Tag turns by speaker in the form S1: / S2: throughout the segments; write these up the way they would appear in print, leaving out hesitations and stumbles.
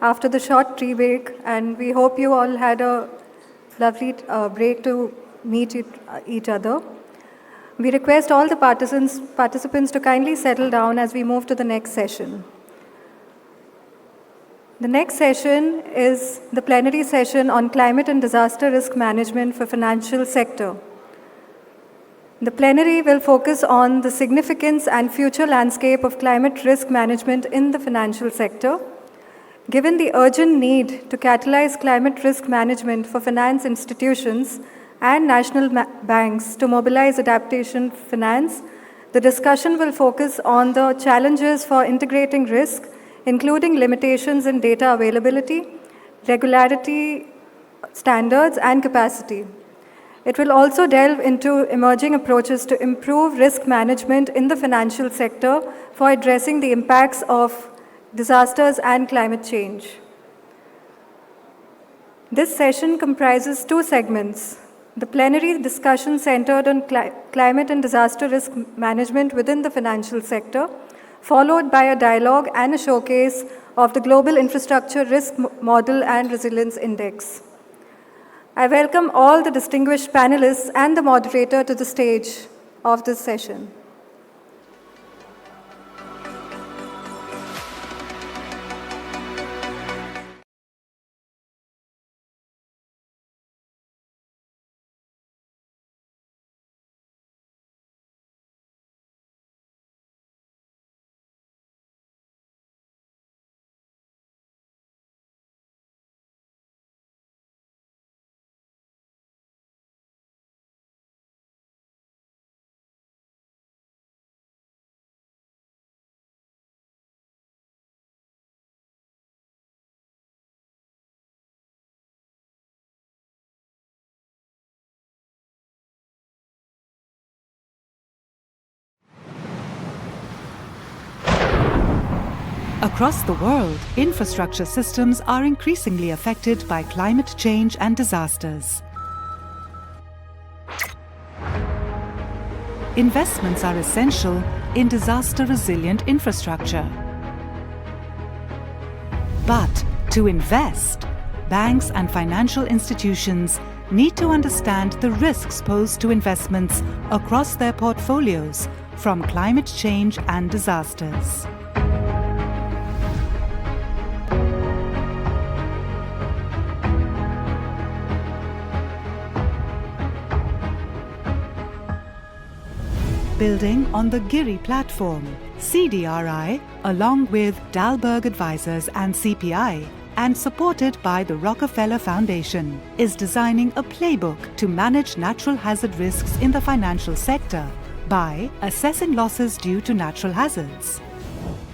S1: after the short tree break, and we hope you all had a lovely break to meet each other. We request all the participants to kindly settle down as we move to the next session. The next session is the plenary session on climate and disaster risk management for financial sector. The plenary will focus on the significance and future landscape of climate risk management in the financial sector. Given the urgent need to catalyze climate risk management for finance institutions and national banks to mobilize adaptation finance, the discussion will focus on the challenges for integrating risk, including limitations in data availability, regularity standards, and capacity. It will also delve into emerging approaches to improve risk management in the financial sector for addressing the impacts of disasters and climate change. This session comprises two segments. The plenary discussion centered on climate and disaster risk management within the financial sector, followed by a dialogue and a showcase of the Global Infrastructure Risk Model and Resilience Index. I welcome all the distinguished panelists and the moderator to the stage of this session.
S2: Across the world, infrastructure systems are increasingly affected by climate change and disasters. Investments are essential in disaster-resilient infrastructure. But to invest, banks and financial institutions need to understand the risks posed to investments across their portfolios from climate change and disasters. Building on the ICDRI platform, ICDRI, along with Dalberg Advisors and CPI, and supported by the Rockefeller Foundation, is designing a playbook to manage natural hazard risks in the financial sector by assessing losses due to natural hazards,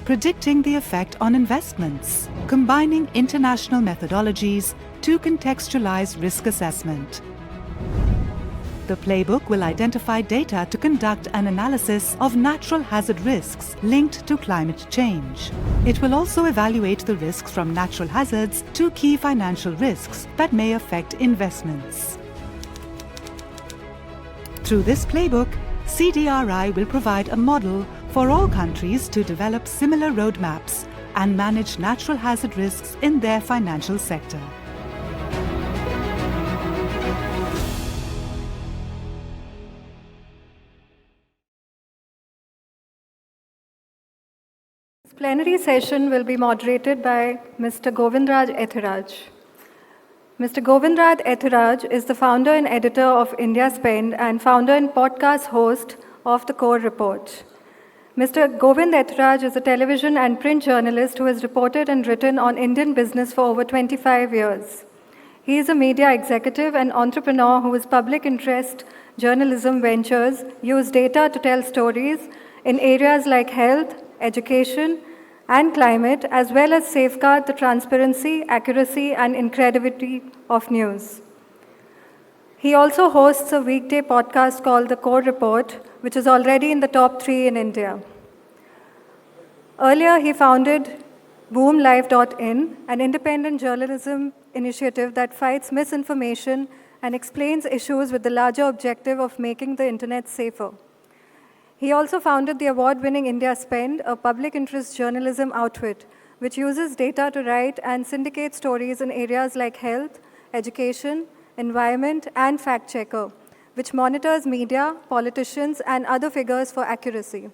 S2: predicting the effect on investments, combining international methodologies to contextualize risk assessment. The playbook will identify data to conduct an analysis of natural hazard risks linked to climate change. It will also evaluate the risks from natural hazards to key financial risks that may affect investments. Through this playbook, ICDRI will provide a model for all countries to develop similar roadmaps and manage natural hazard risks in their financial sector.
S1: This plenary session will be moderated by Mr. Govindraj Ethiraj. Mr. Govindraj Ethiraj is the founder and editor of India Spend and founder and podcast host of The Core Report. Mr. Govind Ethiraj is a television and print journalist who has reported and written on Indian business for over 25 years. He is a media executive and entrepreneur whose public interest journalism ventures use data to tell stories in areas like health, education, and climate, as well as safeguard the transparency, accuracy, and incredibility of news. He also hosts a weekday podcast called The Core Report, which is already in the top 3 in India. Earlier, he founded boomlive.in, an independent journalism initiative that fights misinformation and explains issues with the larger objective of making the internet safer. He also founded the award-winning India Spend, a public interest journalism outfit, which uses data to write and syndicate stories in areas like health, education, environment, and fact-checker, which monitors media, politicians, and other figures for accuracy.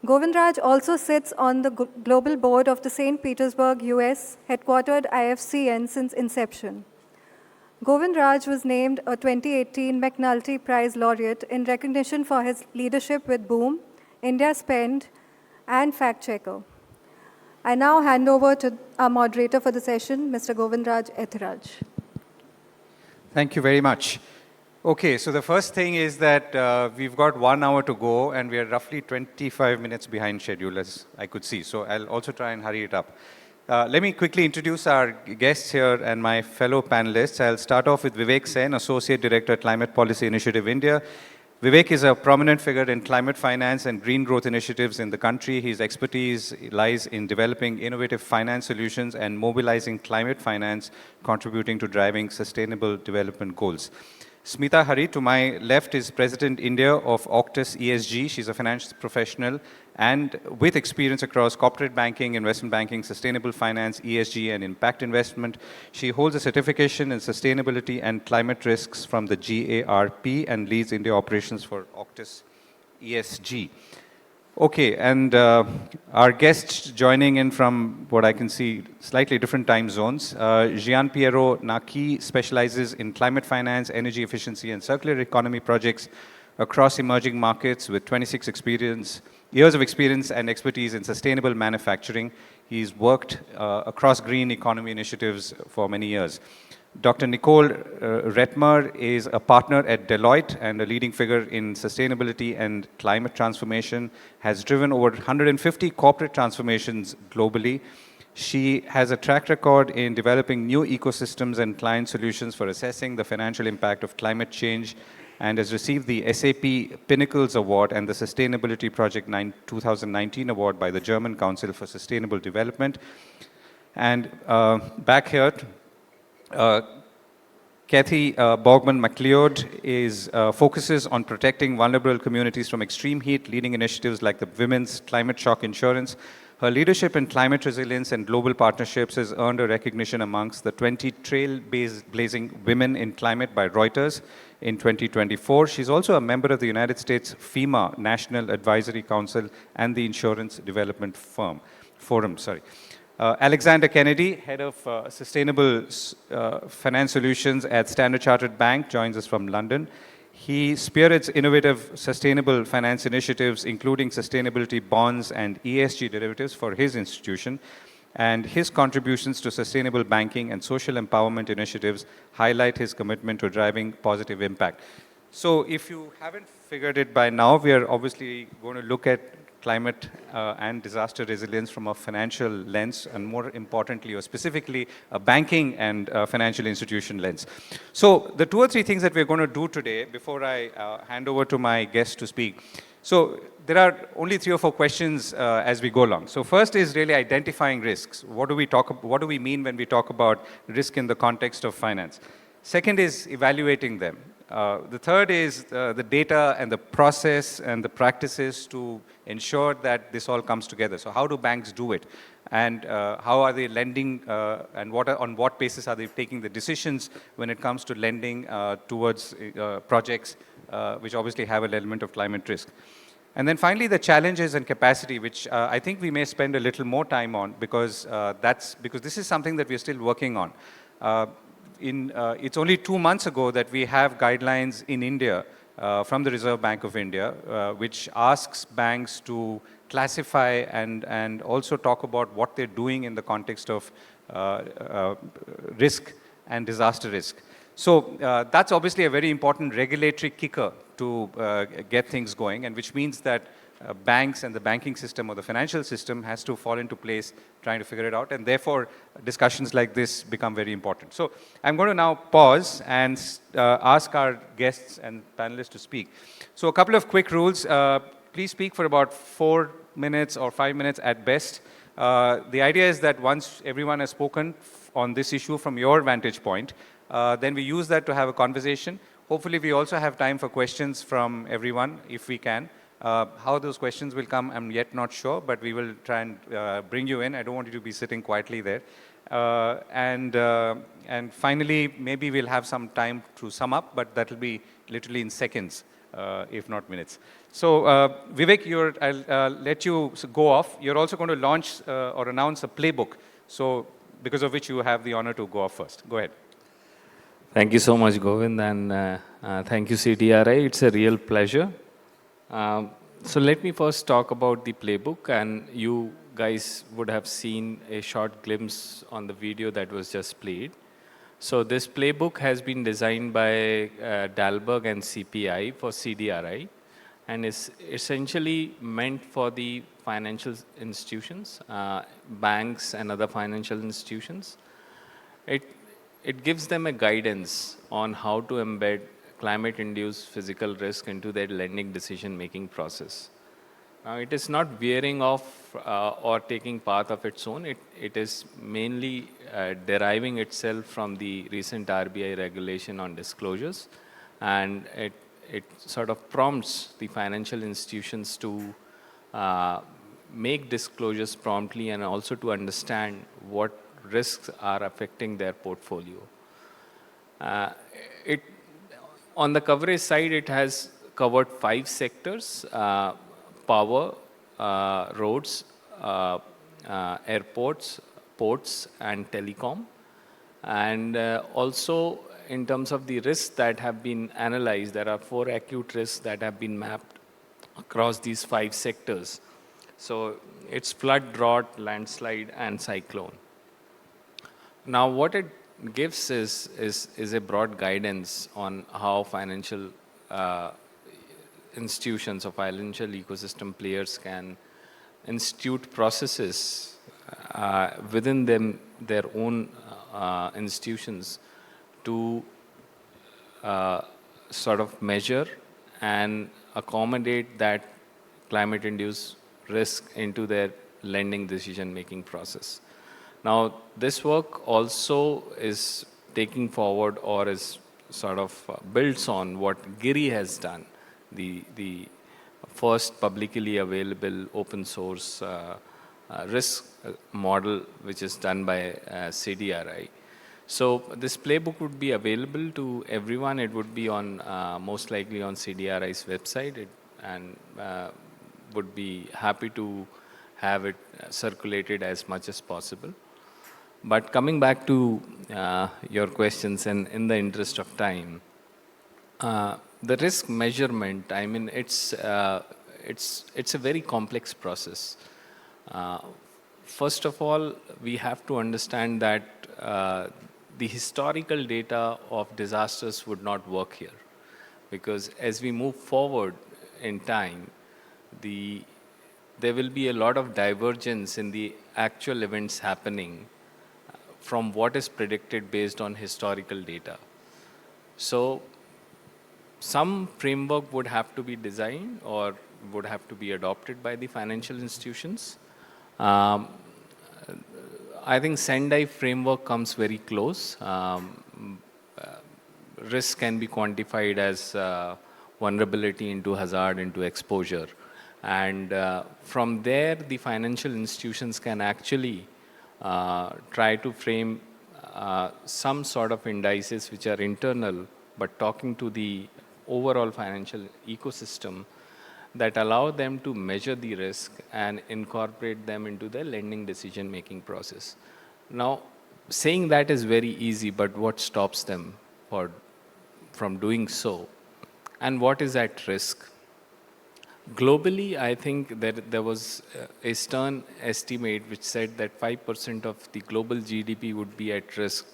S1: Govindraj also sits on the global board of the St. Petersburg, US, headquartered IFCN since inception. Govindraj was named a 2018 McNulty Prize laureate in recognition for his leadership with Boom, India Spend, and Fact Checker. I now hand over to our moderator for the session, Mr. Govindraj Ethiraj.
S3: Thank you very much. Okay, so the first thing is that we've got 1 hour to go and we are roughly 25 minutes behind schedule, as I could see. So I'll also try and hurry it up. Let me quickly introduce our guests here and my fellow panelists. I'll start off with Vivek Sen, Associate Director, Climate Policy Initiative, India. Vivek is a prominent figure in climate finance and green growth initiatives in the country. His expertise lies in developing innovative finance solutions and mobilizing climate finance, contributing to driving sustainable development goals. Smita Hari, to my left, is President India of Octus ESG. She's a finance professional and with experience across corporate banking, investment banking, sustainable finance, ESG, and impact investment. She holds a certification in sustainability and climate risks from the GARP and leads India operations for Octus ESG. Okay, and our guests joining in from what I can see, slightly different time zones. Gian-Piero Naki specializes in climate finance, energy efficiency, and circular economy projects across emerging markets with 26 years of experience and expertise in sustainable manufacturing. He's worked across green economy initiatives for many years. Dr. Nicole Retmer is a partner at Deloitte and a leading figure in sustainability and climate transformation, has driven over 150 corporate transformations globally. She has a track record in developing new ecosystems and client solutions for assessing the financial impact of climate change and has received the SAP Pinnacles Award and the Sustainability Project 2019 Award by the German Council for Sustainable Development. And back here, Kathy Borgman-McLeod focuses on protecting vulnerable communities from extreme heat, leading initiatives like the Women's Climate Shock Insurance. Her leadership in climate resilience and global partnerships has earned her recognition amongst the 20 trailblazing women in climate by Reuters in 2024. She's also a member of the United States FEMA National Advisory Council and the Insurance Development Forum. Alexander Kennedy, Head of Sustainable Finance Solutions at Standard Chartered Bank, joins us from London. He spearheads innovative sustainable finance initiatives, including sustainability bonds and ESG derivatives for his institution. And his contributions to sustainable banking and social empowerment initiatives highlight his commitment to driving positive impact. So if you haven't figured it by now, we are obviously going to look at climate and disaster resilience from a financial lens, and more importantly, or specifically, a banking and financial institution lens. So the 2 or 3 things that we're going to do today, before I hand over to my guest to speak. So there are only 3 or 4 questions as we go along. So first is really identifying risks. What do we mean when we talk about risk in the context of finance? Second is evaluating them. The third is the data and the process and the practices to ensure that this all comes together. So how do banks do it? And how are they lending and on what basis are they taking the decisions when it comes to lending towards projects which obviously have an element of climate risk? And then finally, the challenges and capacity, which I think we may spend a little more time on because this is something that we're still working on. It's only 2 months ago that we have guidelines in India from the Reserve Bank of India, which asks banks to classify and also talk about what they're doing in the context of risk and disaster risk. So that's obviously a very important regulatory kicker to get things going, and which means that banks and the banking system or the financial system has to fall into place trying to figure it out, and therefore discussions like this become very important. So I'm going to now pause and ask our guests and panelists to speak. So a couple of quick rules. Please speak for about 4 minutes or 5 minutes at best. The idea is that once everyone has spoken on this issue from your vantage point, then we use that to have a conversation. Hopefully we also have time for questions from everyone if we can. How those questions will come, I'm yet not sure, but we will try and bring you in. I don't want you to be sitting quietly there. And finally, maybe we'll have some time to sum up, but that will be literally in seconds, if not minutes. So, Vivek, I'll let you go off. You're also going to launch or announce a playbook, so because of which you have the honor to go off first. Go ahead.
S4: Thank you so much, Govind, and thank you, CDRI. It's a real pleasure. So let me first talk about the playbook, and you guys would have seen a short glimpse on the video that was just played. So this playbook has been designed by Dalberg and CPI for CDRI, and is essentially meant for the financial institutions, banks and other financial institutions. It gives them a guidance on how to embed climate-induced physical risk into their lending decision-making process. Now, it is not veering off or taking path of its own. It is mainly deriving itself from the recent RBI regulation on disclosures, and it sort of prompts the financial institutions to make disclosures promptly and also to understand what risks are affecting their portfolio. On the coverage side, it has covered 5 sectors: power, roads, airports, ports, and telecom. And also, in terms of the risks that have been analyzed, there are 4 acute risks that have been mapped across these 5 sectors. So it's flood, drought, landslide, and cyclone. Now, what it gives is a broad guidance on how financial institutions or financial ecosystem players can institute processes within their own institutions to sort of measure and accommodate that climate-induced risk into their lending decision-making process. Now, this work also is taking forward or is sort of builds on what ICDRI has done, the first publicly available open source risk model, which is done by CDRI. So this playbook would be available to everyone. It would be on most likely on CDRI's website, and would be happy to have it circulated as much as possible. But coming back to your questions, and in the interest of time, the risk measurement, I mean, it's a very complex process. First of all, we have to understand that the historical data of disasters would not work here, because as we move forward in time, there will be a lot of divergence in the actual events happening from what is predicted based on historical data. So some framework would have to be designed or would have to be adopted by the financial institutions. I think Sendai framework comes very close. Risk can be quantified as vulnerability into hazard into exposure. And from there, the financial institutions can actually try to frame some sort of indices which are internal, but talking to the overall financial ecosystem, that allow them to measure the risk and incorporate them into their lending decision-making process. Now, saying that is very easy, but what stops them from doing so? And what is at risk? Globally, I think that there was a stern estimate which said that 5% of the global GDP would be at risk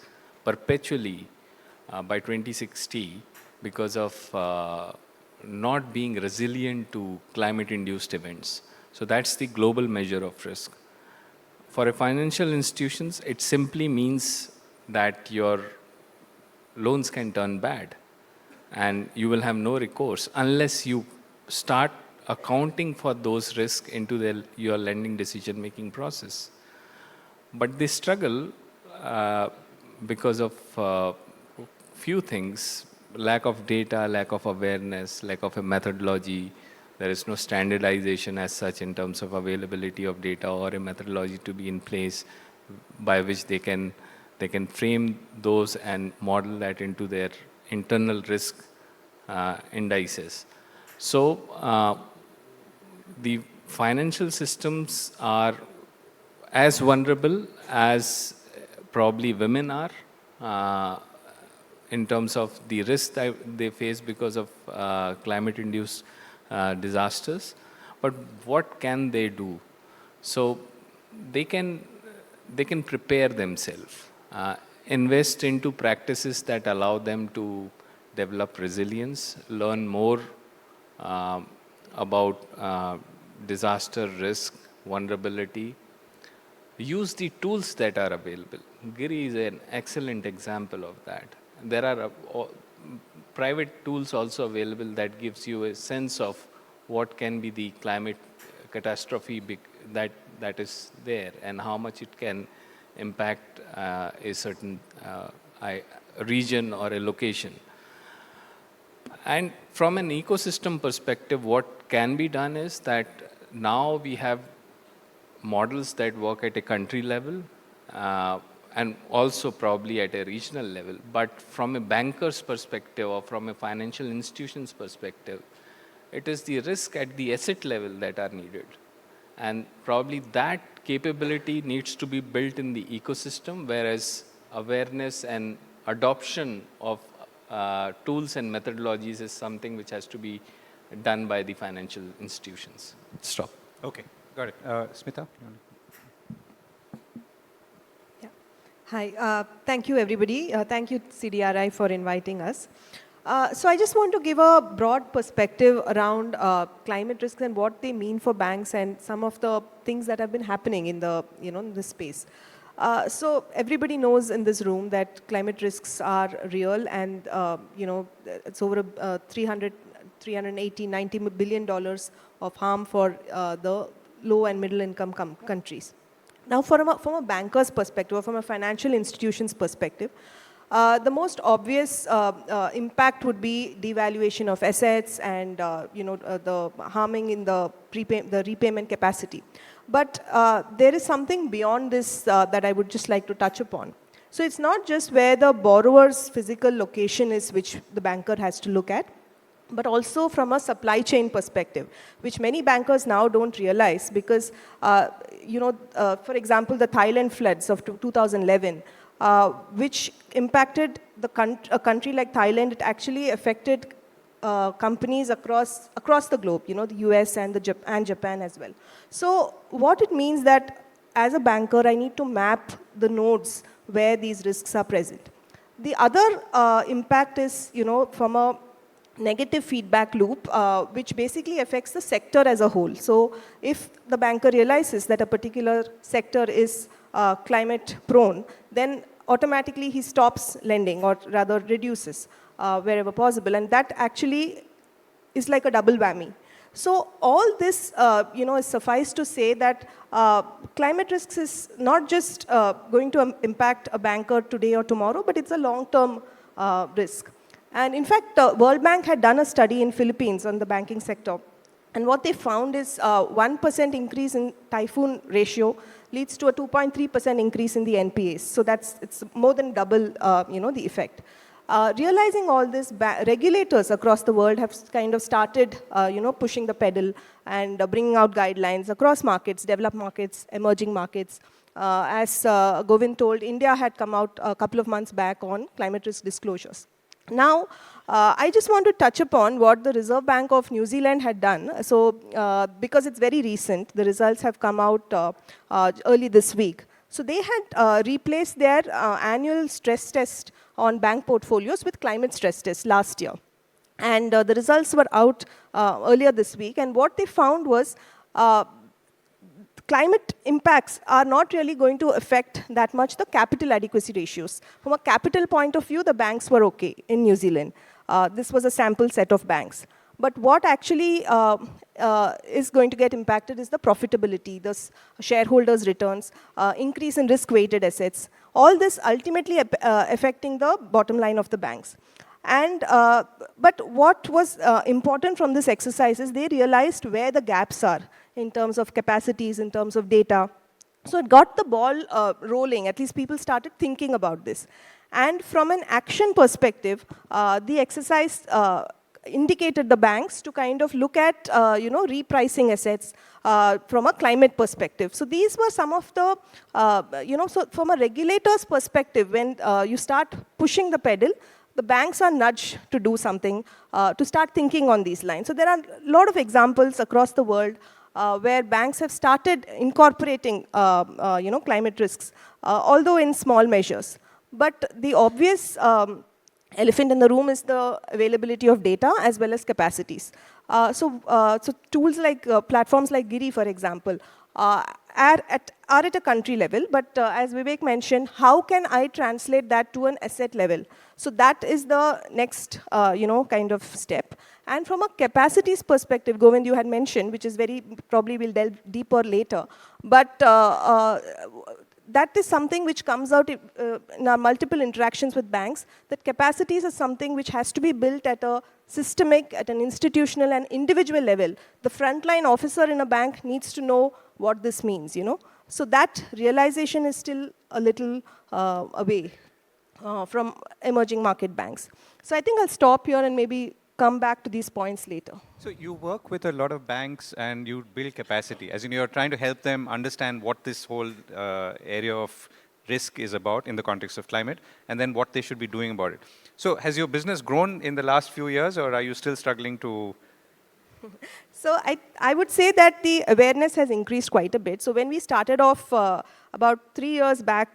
S4: perpetually by 2060 because of not being resilient to climate-induced events. So that's the global measure of risk. For a financial institutions, it simply means that your loans can turn bad and you will have no recourse unless you start accounting for those risks into your lending decision-making process. But they struggle because of few things: lack of data, lack of awareness, lack of a methodology, There is no standardization as such in terms of availability of data or a methodology to be in place by which they can frame those and model that into their internal risk indices. So the financial systems are as vulnerable as probably women are in terms of the risk that they face because of climate-induced disasters. But what can they do? So they can prepare themselves, invest into practices that allow them to develop resilience, learn more about disaster risk, vulnerability, use the tools that are available. GIRI is an excellent example of that. There are private tools also available that gives you a sense of what can be the climate catastrophe that is there and how much it can impact a certain region or a location. And from an ecosystem perspective, what can be done is that now we have models that work at a country level and also probably at a regional level. But from a banker's perspective or from a financial institution's perspective, it is the risk at the asset level that are needed. And probably that capability needs to be built in the ecosystem, whereas awareness and adoption of tools and methodologies is something which has to be done by the financial institutions. Stop.
S3: Okay, got it. Smita?
S5: Yeah. Hi, thank you everybody. Thank you CDRI for inviting us. So I just want to give a broad perspective around climate risks and what they mean for banks and some of the things that have been happening in the, in this space. So everybody knows in this room that climate risks are real and, it's over 380, $90 billion of harm for the low and middle income countries. Now from a banker's perspective or from a financial institution's perspective, the most obvious impact would be devaluation of assets and the harming in the repayment capacity. But there is something beyond this that I would just like to touch upon. So it's not just where the borrower's physical location is which the banker has to look at, but also from a supply chain perspective, which many bankers now don't realize because, for example, the Thailand floods of 2011, which impacted a country like Thailand, it actually affected companies across the globe, the US and Japan as well. So what it means that as a banker, I need to map the nodes where these risks are present. The other impact is, from a negative feedback loop, which basically affects the sector as a whole. So if the banker realizes that a particular sector is climate prone, then automatically he stops lending or rather reduces wherever possible. And that actually is like a double whammy. So all this, is suffice to say that climate risks is not just going to impact a banker today or tomorrow, but it's a long-term risk. And in fact, World Bank had done a study in Philippines on the banking sector. And what they found is 1% increase in typhoon ratio leads to a 2.3% increase in the NPAs. So it's more than double, the effect. Realizing all this, regulators across the world have kind of started, pushing the pedal and bringing out guidelines across markets, developed markets, emerging markets. As Govind told, India had come out a couple of months back on climate risk disclosures. Now, I just want to touch upon what the Reserve Bank of New Zealand had done. So, because it's very recent, the results have come out early this week. So they had replaced their annual stress test on bank portfolios with climate stress test last year. And the results were out earlier this week. And what they found was climate impacts are not really going to affect that much the capital adequacy ratios. From a capital point of view, the banks were okay in New Zealand. This was a sample set of banks. But what actually is going to get impacted is the profitability, the shareholders' returns, increase in risk-weighted assets, all this ultimately affecting the bottom line of the banks. And, but what was important from this exercise is they realized where the gaps are in terms of capacities, in terms of data. So it got the ball rolling. At least people started thinking about this. And from an action perspective, the exercise indicated the banks to kind of look at, repricing assets from a climate perspective. So these were some of the, so from a regulator's perspective, when you start pushing the pedal, the banks are nudged to do something, to start thinking on these lines. So there are a lot of examples across the world where banks have started incorporating, climate risks, although in small measures. But the obvious elephant in the room is the availability of data as well as capacities. So tools like platforms like ICDRI, for example, are at a country level, but as Vivek mentioned, how can I translate that to an asset level? So that is the next, kind of step. And from a capacities perspective, Govind, you had mentioned, which is probably we'll delve deeper later, but that is something which comes out in our multiple interactions with banks, that capacities is something which has to be built at a systemic, at an institutional and individual level. The frontline officer in a bank needs to know what this means, So that realization is still a little away from emerging market banks. So I think I'll stop here and maybe come back to these points later.
S3: So you work with a lot of banks and you build capacity, as in you're trying to help them understand what this whole area of risk is about in the context of climate, and then what they should be doing about it. So has your business grown in the last few years, or are you still struggling to?
S5: So I would say that the awareness has increased quite a bit. So when we started off about 3 years back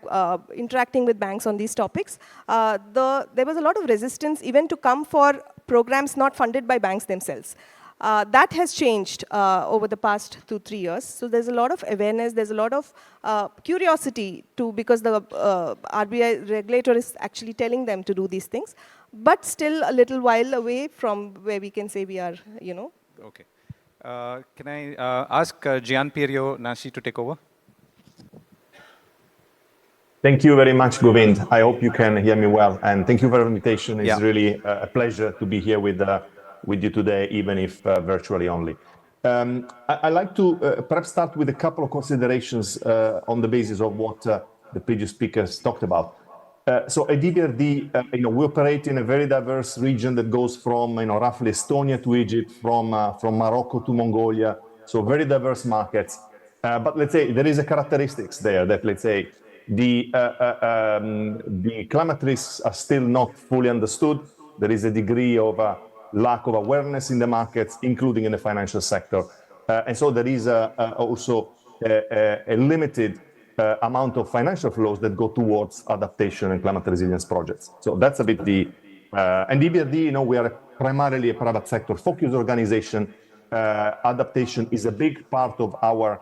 S5: interacting with banks on these topics, there was a lot of resistance even to come for programs not funded by banks themselves. That has changed over the past 2-3 years. So there's a lot of awareness, there's a lot of curiosity because the RBI regulator is actually telling them to do these things, but still a little while away from where we can say we are,
S3: Okay. Can I ask Gian Piero Nasi to take over?
S6: Thank you very much, Govind. I hope you can hear me well. And thank you for the invitation. It's really a pleasure to be here with you today, even if virtually only. I'd like to perhaps start with a couple of considerations on the basis of what the previous speakers talked about. So at ICDRI, we operate in a very diverse region that goes from roughly Estonia to Egypt, from Morocco to Mongolia, so very diverse markets. But let's say there is a characteristics there that, let's say, the climate risks are still not fully understood. There is a degree of lack of awareness in the markets, including in the financial sector. And so there is also a limited amount of financial flows that go towards adaptation and climate resilience projects. So that's a bit and ICDRI, we are primarily a private sector focused organization. Adaptation is a big part of our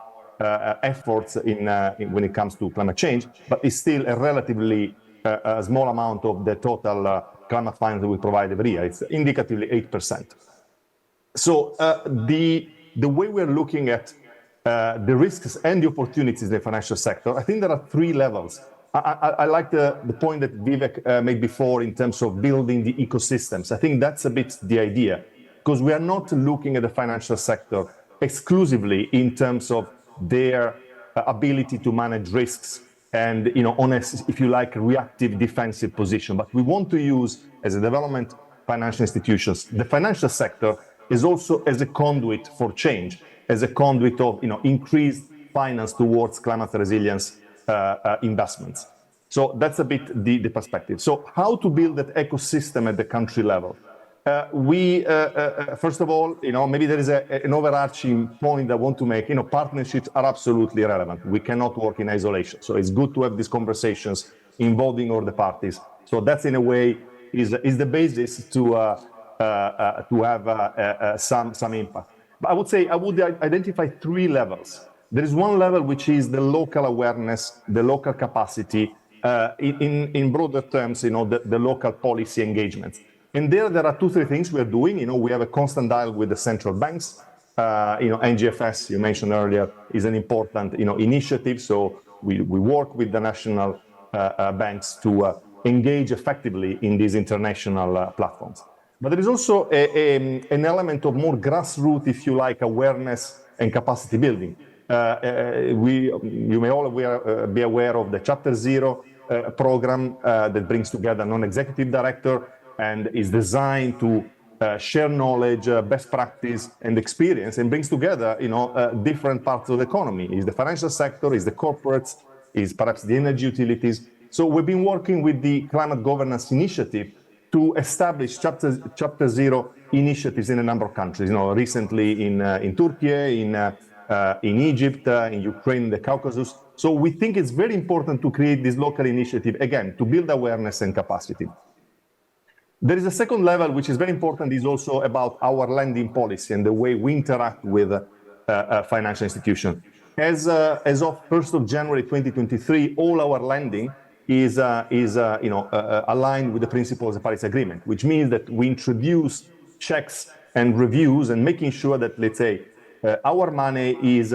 S6: efforts when it comes to climate change, but it's still a relatively small amount of the total climate finance that we provide every year. It's indicatively 8%. So the way we're looking at the risks and the opportunities in the financial sector, I think there are 3 levels. I like the point that Vivek made before in terms of building the ecosystems. I think that's a bit the idea, because we are not looking at the financial sector exclusively in terms of their ability to manage risks and, on a, if you like, reactive defensive position. But we want to use, as a development financial institutions, the financial sector is also as a conduit for change, as a conduit of increased finance towards climate resilience investments. So that's a bit the perspective. So how to build that ecosystem at the country level? First of all, maybe there is an overarching point I want to make. Partnerships are absolutely relevant. We cannot work in isolation. So it's good to have these conversations involving all the parties. So that's in a way is the basis to have some impact. But I would say I would identify 3 levels. There is one level which is the local awareness, the local capacity, in broader terms, the local policy engagements. And there are 2-3 things we are doing. We have a constant dialogue with the central banks. NGFS, you mentioned earlier, is an important, initiative. So we work with the national banks to engage effectively in these international platforms. But there is also an element of more grassroots, if you like, awareness and capacity building. You may all be aware of the Chapter Zero program that brings together non-executive director and is designed to share knowledge, best practice, and experience, and brings together, different parts of the economy. Is the financial sector, is the corporates, is perhaps the energy utilities. So we've been working with the Climate Governance Initiative to establish Chapter Zero initiatives in a number of countries. Recently in Turkey, in Egypt, in Ukraine, the Caucasus. So we think it's very important to create this local initiative, again, to build awareness and capacity. There is a second level, which is very important, is also about our lending policy and the way we interact with financial institutions. As of 1st of January 2023, all our lending is aligned with the principles of the Paris Agreement, which means that we introduce checks and reviews and making sure that, let's say, our money is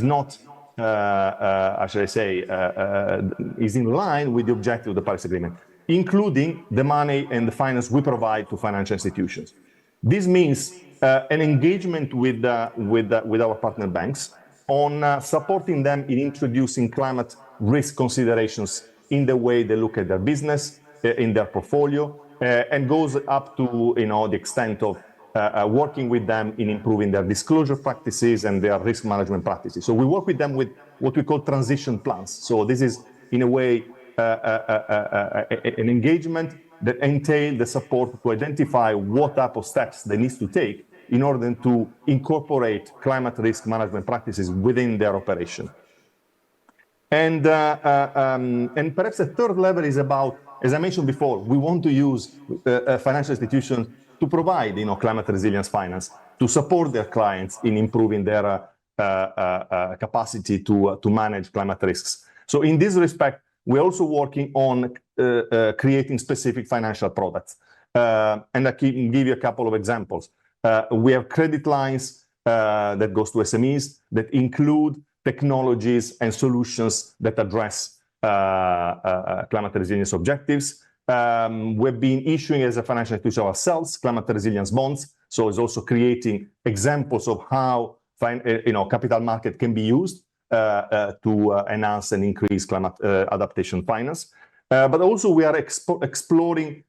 S6: not, how should I say, is in line with the objective of the Paris Agreement, including the money and the finance we provide to financial institutions. This means an engagement with our partner banks on supporting them in introducing climate risk considerations in the way they look at their business, in their portfolio, and goes up to the extent of working with them in improving their disclosure practices and their risk management practices. So we work with them with what we call transition plans. So this is, in a way, an engagement that entails the support to identify what type of steps they need to take in order to incorporate climate risk management practices within their operation. And perhaps the third level is about, as I mentioned before, we want to use financial institutions to provide climate resilience finance to support their clients in improving their capacity to manage climate risks. So in this respect, we're also working on creating specific financial products. And I can give you a couple of examples. We have credit lines that goes to SMEs that include technologies and solutions that address climate resilience objectives. We've been issuing as a financial institution ourselves climate resilience bonds. So it's also creating examples of how capital market can be used to enhance and increase climate adaptation finance. But also we are exploring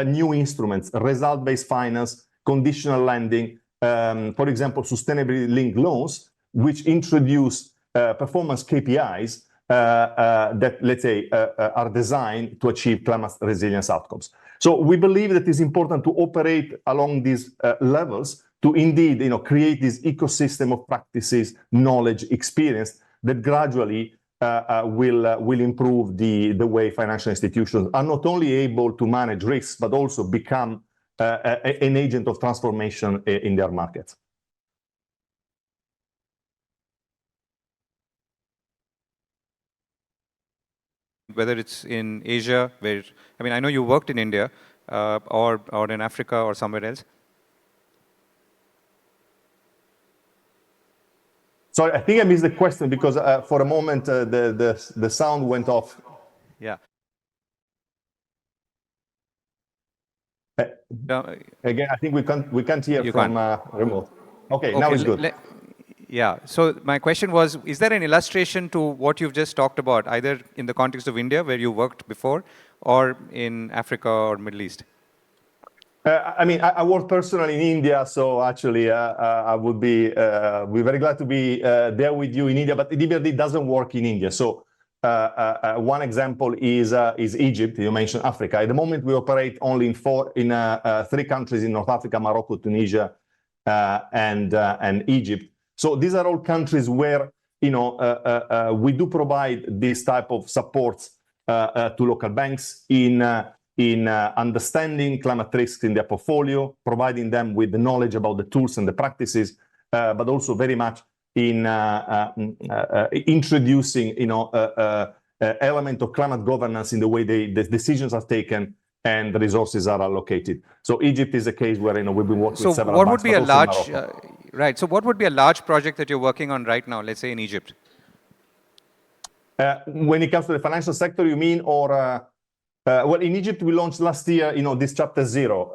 S6: new instruments, result-based finance, conditional lending, for example, sustainability linked loans, which introduce performance KPIs that, let's say, are designed to achieve climate resilience outcomes. So we believe that it's important to operate along these levels to indeed, create this ecosystem of practices, knowledge, experience that gradually will improve the way financial institutions are not only able to manage risks, but also become an agent of transformation in their markets.
S3: Whether it's in Asia, I know you worked in India, or in Africa or somewhere else.
S6: Sorry, I think I missed the question because for a moment the sound went off.
S3: Yeah.
S6: Again, I think we can't hear from remote. Okay, now it's good.
S3: Yeah. So my question was: is there an illustration to what you've just talked about, either in the context of India, where you worked before, or in Africa or Middle East?
S6: I work personally in India, so actually I would be very glad to be there with you in India, but it doesn't work in India. So one example is Egypt. You mentioned Africa. At the moment, we operate only in three countries in North Africa: Morocco, Tunisia, and Egypt. So these are all countries where we do provide this type of support to local banks in understanding climate risks in their portfolio, providing them with the knowledge about the tools and the practices, but also very much in introducing element of climate governance in the way the decisions are taken and the resources are allocated. So Egypt is a case where we've been working with several banks.
S3: Right. So what would be a large project that you're working on right now, let's say in Egypt?
S6: When it comes to the financial sector, you mean, or? Well, in Egypt, we launched last year, this Chapter Zero,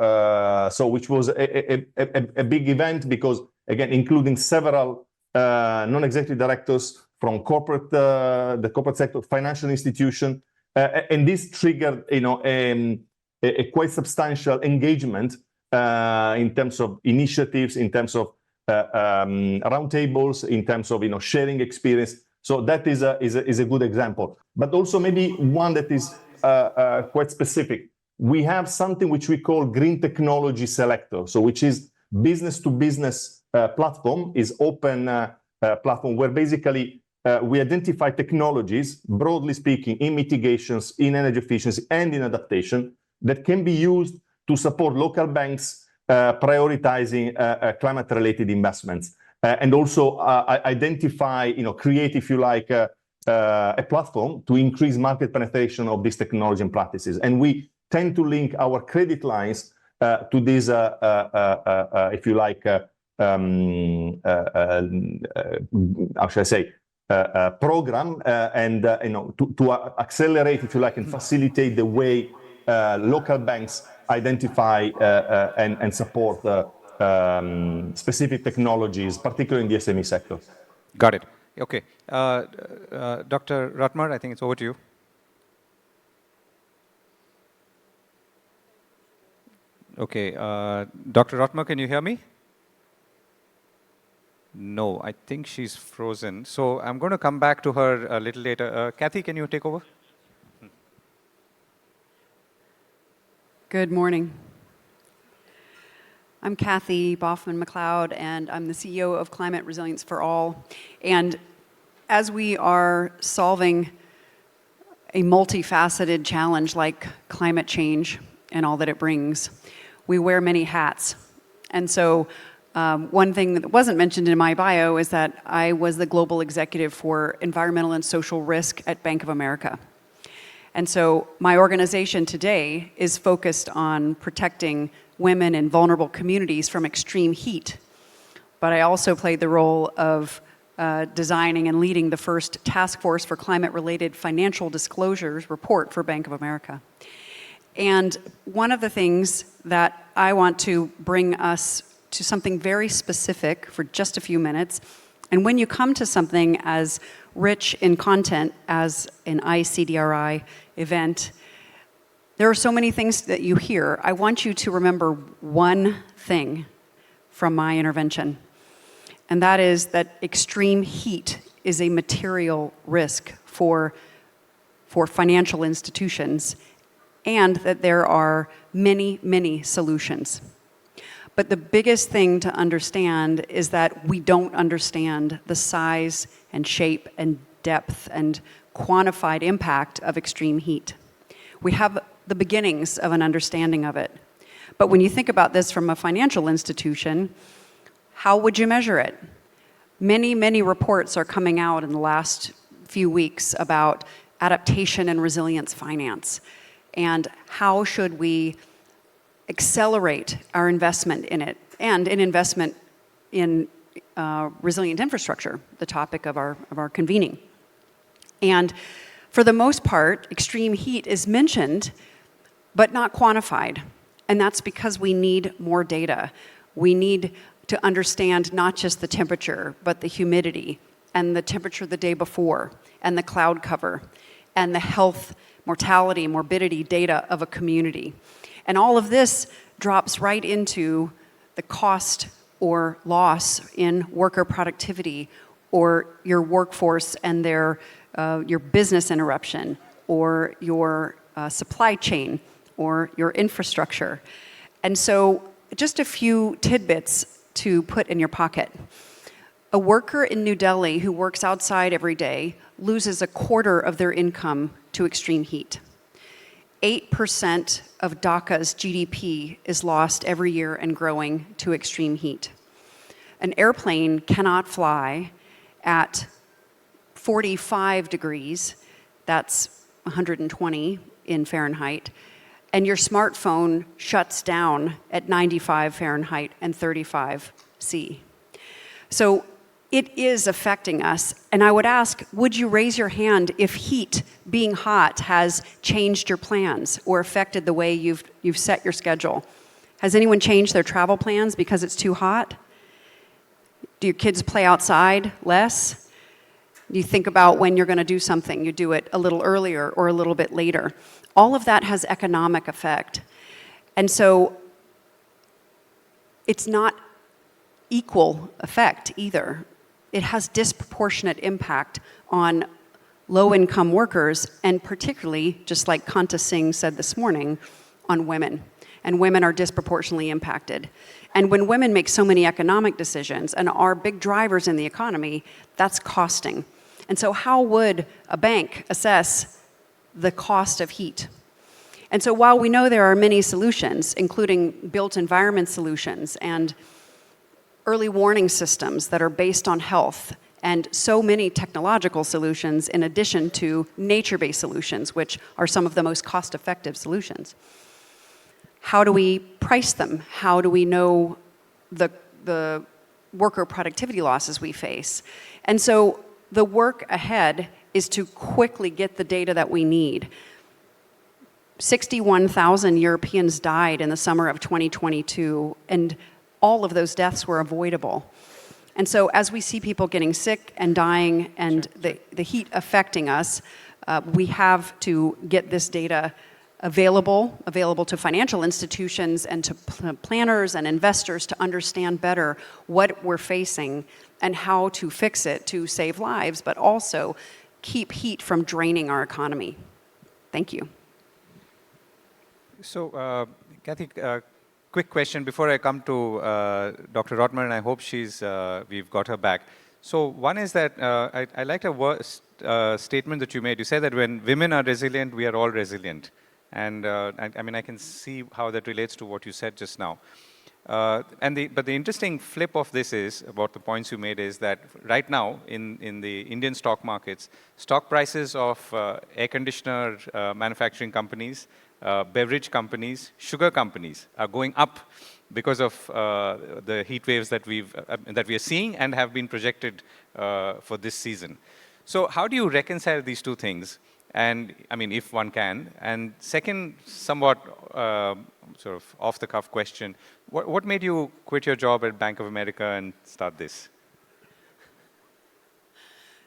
S6: which was a big event because, again, including several non-executive directors from the corporate sector, financial institution, and this triggered, a quite substantial engagement in terms of initiatives, in terms of roundtables, in terms of sharing experience. So that is a good example. But also maybe one that is quite specific. We have something which we call Green Technology Selector, so which is business-to-business platform, is open platform where basically we identify technologies, broadly speaking, in mitigations, in energy efficiency, and in adaptation that can be used to support local banks prioritizing climate-related investments, and also identify, create, if you like, a platform to increase market penetration of these technology and practices. And we tend to link our credit lines to this, if you like, how should I say, program, and to accelerate, if you like, and facilitate the way local banks identify and support specific technologies, particularly in the SME sector.
S3: Got it. Okay. Dr. Ratmar, I think it's over to you. Okay. Dr. Ratmar, can you hear me? No, I think she's frozen. So I'm going to come back to her a little later. Kathy, can you take over?
S7: Good morning. I'm Kathy Boffman-McLeod, and I'm the CEO of Climate Resilience for All. And as we are solving a multifaceted challenge like climate change and all that it brings, we wear many hats. And so one thing that wasn't mentioned in my bio is that I was the global executive for environmental and social risk at Bank of America. And so my organization today is focused on protecting women in vulnerable communities from extreme heat. But I also played the role of designing and leading the first task force for climate-related financial disclosures report for Bank of America. And one of the things that I want to bring us to something very specific for just a few minutes, and when you come to something as rich in content as an ICDRI event, there are so many things that you hear. I want you to remember one thing from my intervention, and that is that extreme heat is a material risk for financial institutions, and that there are many, many solutions. But the biggest thing to understand is that we don't understand the size and shape and depth and quantified impact of extreme heat. We have the beginnings of an understanding of it. But when you think about this from a financial institution, how would you measure it? Many, many reports are coming out in the last few weeks about adaptation and resilience finance. And how should we accelerate our investment in it and in investment in resilient infrastructure, the topic of our convening. And for the most part, extreme heat is mentioned, but not quantified. And that's because we need more data. We need to understand not just the temperature, but the humidity and the temperature the day before and the cloud cover and the health, mortality, morbidity data of a community. And all of this drops right into the cost or loss in worker productivity or your workforce and your business interruption or your supply chain or your infrastructure. And so just a few tidbits to put in your pocket. A worker in New Delhi who works outside every day loses a quarter of their income to extreme heat. 8% of Dhaka's GDP is lost every year and growing to extreme heat. An airplane cannot fly at 45 degrees, that's 120 in Fahrenheit, and your smartphone shuts down at 95 Fahrenheit and 35 C. So it is affecting us. And I would ask, would you raise your hand if heat, being hot, has changed your plans or affected the way you've set your schedule? Has anyone changed their travel plans because it's too hot? Do your kids play outside less? Do you think about when you're going to do something? You do it a little earlier or a little bit later. All of that has economic effect. And so it's not equal effect either. It has disproportionate impact on low-income workers, and particularly, just like Kanta Singh said this morning, on women. And women are disproportionately impacted. And when women make so many economic decisions and are big drivers in the economy, that's costing. And so how would a bank assess the cost of heat? And so while we know there are many solutions, including built environment solutions and early warning systems that are based on health, and so many technological solutions in addition to nature-based solutions, which are some of the most cost-effective solutions. How do we price them? How do we know the worker productivity losses we face? And so the work ahead is to quickly get the data that we need. 61,000 Europeans died in the summer of 2022, and all of those deaths were avoidable. And so as we see people getting sick and dying and the heat affecting us, we have to get this data available to financial institutions and to planners and investors to understand better what we're facing and how to fix it to save lives, but also keep heat from draining our economy. Thank you.
S3: So, Kathy, quick question before I come to Dr. Rotman, and I hope we've got her back. So one is that I liked a statement that you made. You said that when women are resilient, we are all resilient. And I mean, I can see how that relates to what you said just now. But the interesting flip of this is, about the points you made, is that right now in the Indian stock markets, stock prices of air conditioner manufacturing companies, beverage companies, sugar companies are going up because of the heat waves that we are seeing and have been projected for this season. So how do you reconcile these two things? And I mean, if one can. And second, somewhat sort of off-the-cuff question, what made you quit your job at Bank of America and start this?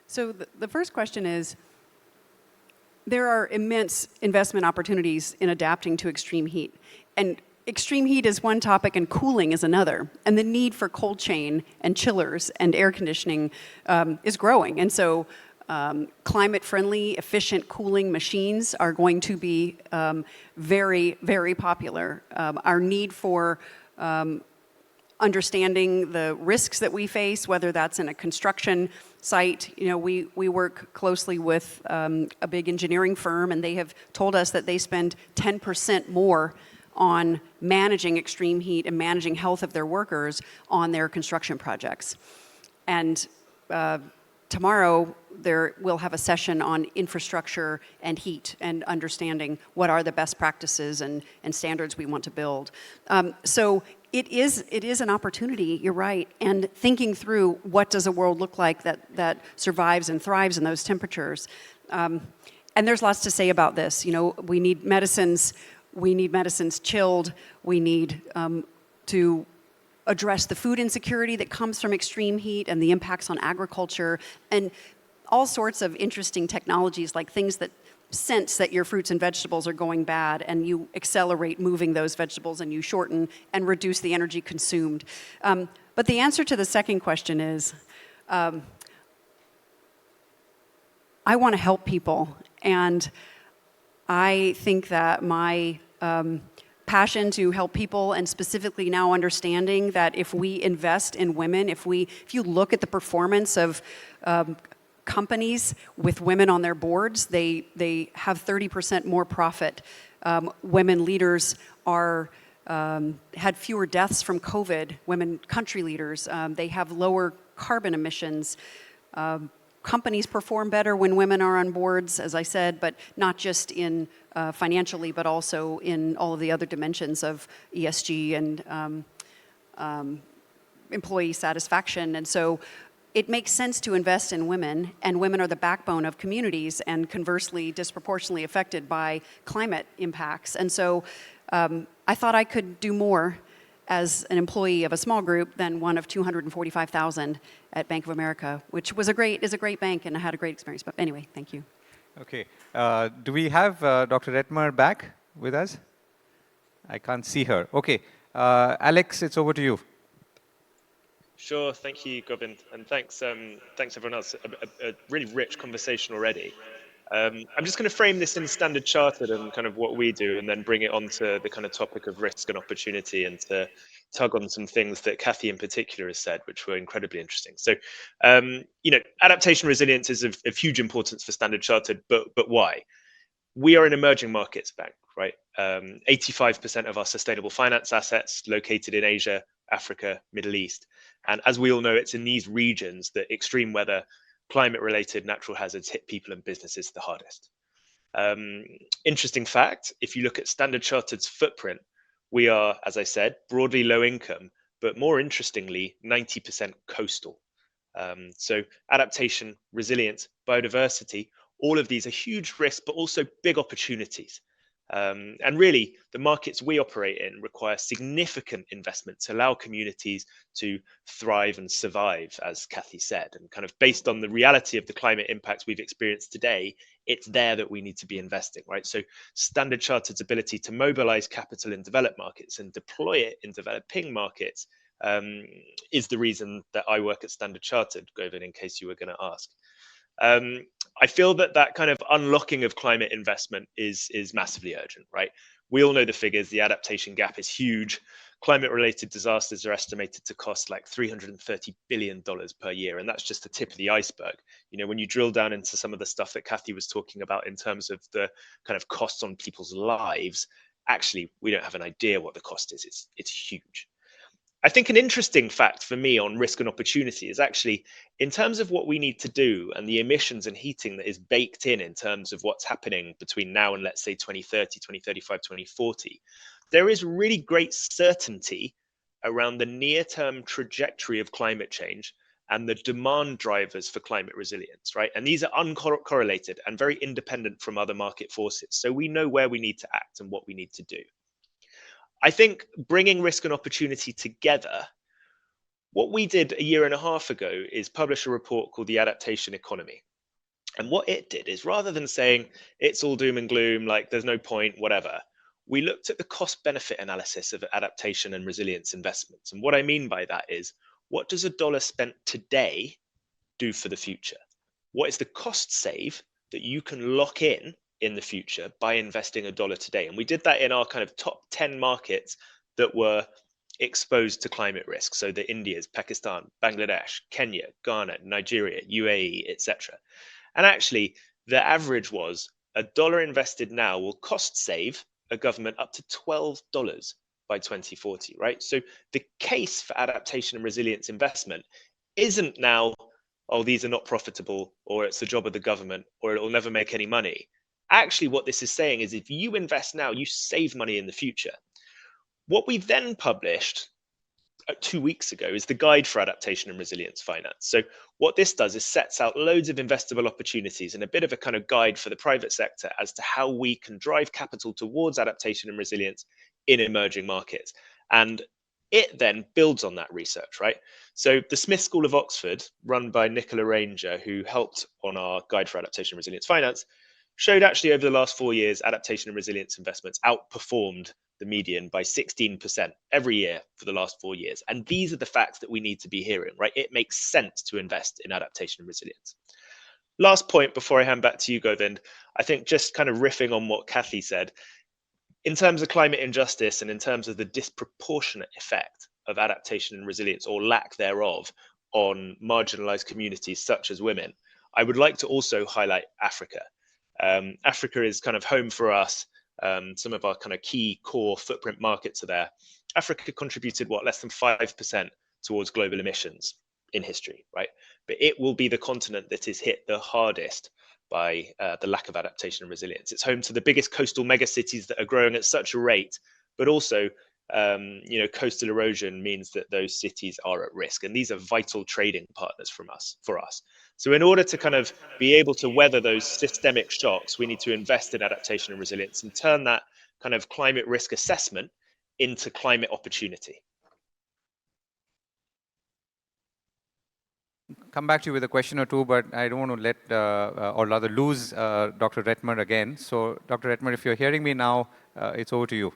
S7: So the first question is, there are immense investment opportunities in adapting to extreme heat. And extreme heat is one topic and cooling is another. And the need for cold chain and chillers and air conditioning is growing. And so climate-friendly, efficient cooling machines are going to be very, very popular. Our need for understanding the risks that we face, whether that's in a construction site. You know, we work closely with a big engineering firm, and they have told us that they spend 10% more on managing extreme heat and managing health of their workers on their construction projects. And tomorrow, we'll have a session on infrastructure and heat and understanding what are the best practices and standards we want to build. So it is an opportunity, you're right, and thinking through what does a world look like that survives and thrives in those temperatures. And there's lots to say about this. You know, we need medicines chilled, we need to address the food insecurity that comes from extreme heat and the impacts on agriculture, and all sorts of interesting technologies, like things that sense that your fruits and vegetables are going bad, and you accelerate moving those vegetables, and you shorten and reduce the energy consumed. But the answer to the second question is, I want to help people, and I think that my passion to help people, and specifically now understanding that if we invest in women, if you look at the performance of companies with women on their boards, they have 30% more profit. Women leaders had fewer deaths from COVID. Women country leaders, they have lower carbon emissions. Companies perform better when women are on boards, as I said, but not just in financially, but also in all of the other dimensions of ESG and employee satisfaction. And so it makes sense to invest in women, and women are the backbone of communities and conversely disproportionately affected by climate impacts. And so I thought I could do more as an employee of a small group than one of 245,000 at Bank of America, which is a great bank, and I had a great experience. But anyway, thank you.
S3: Okay. Do we have Dr. Etmer back with us? I can't see her. Okay. Alex, it's over to you.
S8: Sure, thank you, Govind, and thanks everyone else. A really rich conversation already. I'm just going to frame this in Standard Chartered and kind of what we do, and then bring it onto the kind of topic of risk and opportunity, and to tug on some things that Kathy in particular has said, which were incredibly interesting. So, adaptation resilience is of huge importance for Standard Chartered, but why? We are an emerging markets bank, right? 85% of our sustainable finance assets located in Asia, Africa, Middle East. And as we all know, it's in these regions that extreme weather, climate-related natural hazards hit people and businesses the hardest. Interesting fact, if you look at Standard Chartered's footprint, we are, as I said, broadly low income, but more interestingly, 90% coastal. So adaptation, resilience, biodiversity, all of these are huge risks, but also big opportunities. And really, the markets we operate in require significant investment to allow communities to thrive and survive, as Kathy said. And kind of based on the reality of the climate impacts we've experienced today, it's there that we need to be investing, right? So Standard Chartered's ability to mobilize capital in developed markets and deploy it in developing markets is the reason that I work at Standard Chartered, Govind, in case you were going to ask. I feel that kind of unlocking of climate investment is massively urgent, right? We all know the figures. The adaptation gap is huge. Climate-related disasters are estimated to cost like $330 billion per year, and that's just the tip of the iceberg. You know, when you drill down into some of the stuff that Kathy was talking about in terms of the kind of costs on people's lives, actually, we don't have an idea what the cost is. It's huge. I think an interesting fact for me on risk and opportunity is actually in terms of what we need to do and the emissions and heating that is baked in terms of what's happening between now and let's say 2030, 2035, 2040, there is really great certainty around the near-term trajectory of climate change and the demand drivers for climate resilience, right? And these are uncorrelated and very independent from other market forces. So we know where we need to act and what we need to do. I think bringing risk and opportunity together, what we did a year and a half ago is publish a report called The Adaptation Economy. And what it did is rather than saying it's all doom and gloom, like there's no point, whatever, we looked at the cost benefit analysis of adaptation and resilience investments. And what I mean by that is, what does a dollar spent today do for the future? What is the cost save that you can lock in the future by investing $1 today? And we did that in our kind of top 10 markets that were exposed to climate risk. So the Indias, Pakistan, Bangladesh, Kenya, Ghana, Nigeria, UAE, etc. And actually, the average was $1 invested now will cost save a government up to $12 by 2040, right? So the case for adaptation and resilience investment isn't now, oh, these are not profitable, or it's the job of the government, or it will never make any money. Actually, what this is saying is if you invest now, you save money in the future. What we then published 2 weeks ago is the Guide for Adaptation and Resilience Finance. So what this does is sets out loads of investable opportunities and a bit of a kind of guide for the private sector as to how we can drive capital towards adaptation and resilience in emerging markets. And it then builds on that research, right? So the Smith School of Oxford, run by Nicola Ranger, who helped on our Guide for Adaptation and Resilience Finance, showed actually over the last 4 years, adaptation and resilience investments outperformed the median by 16% every year for the last 4 years. And these are the facts that we need to be hearing, right? It makes sense to invest in adaptation and resilience. Last point before I hand back to you, Govind, I think just kind of riffing on what Kathy said, in terms of climate injustice and in terms of the disproportionate effect of adaptation and resilience or lack thereof on marginalized communities such as women, I would like to also highlight Africa. Africa is kind of home for us. Some of our kind of key core footprint markets are there. Africa contributed less than 5% towards global emissions in history, right? But it will be the continent that is hit the hardest by the lack of adaptation and resilience. It's home to the biggest coastal megacities that are growing at such a rate, but also coastal erosion means that those cities are at risk, and these are vital trading partners for us. So in order to kind of be able to weather those systemic shocks, we need to invest in adaptation and resilience and turn that kind of climate risk assessment into climate opportunity.
S3: Come back to you with a question or two, but I don't want to let, or rather lose Dr. Retmer again. So Dr. Retmer, if you're hearing me now, it's over to you.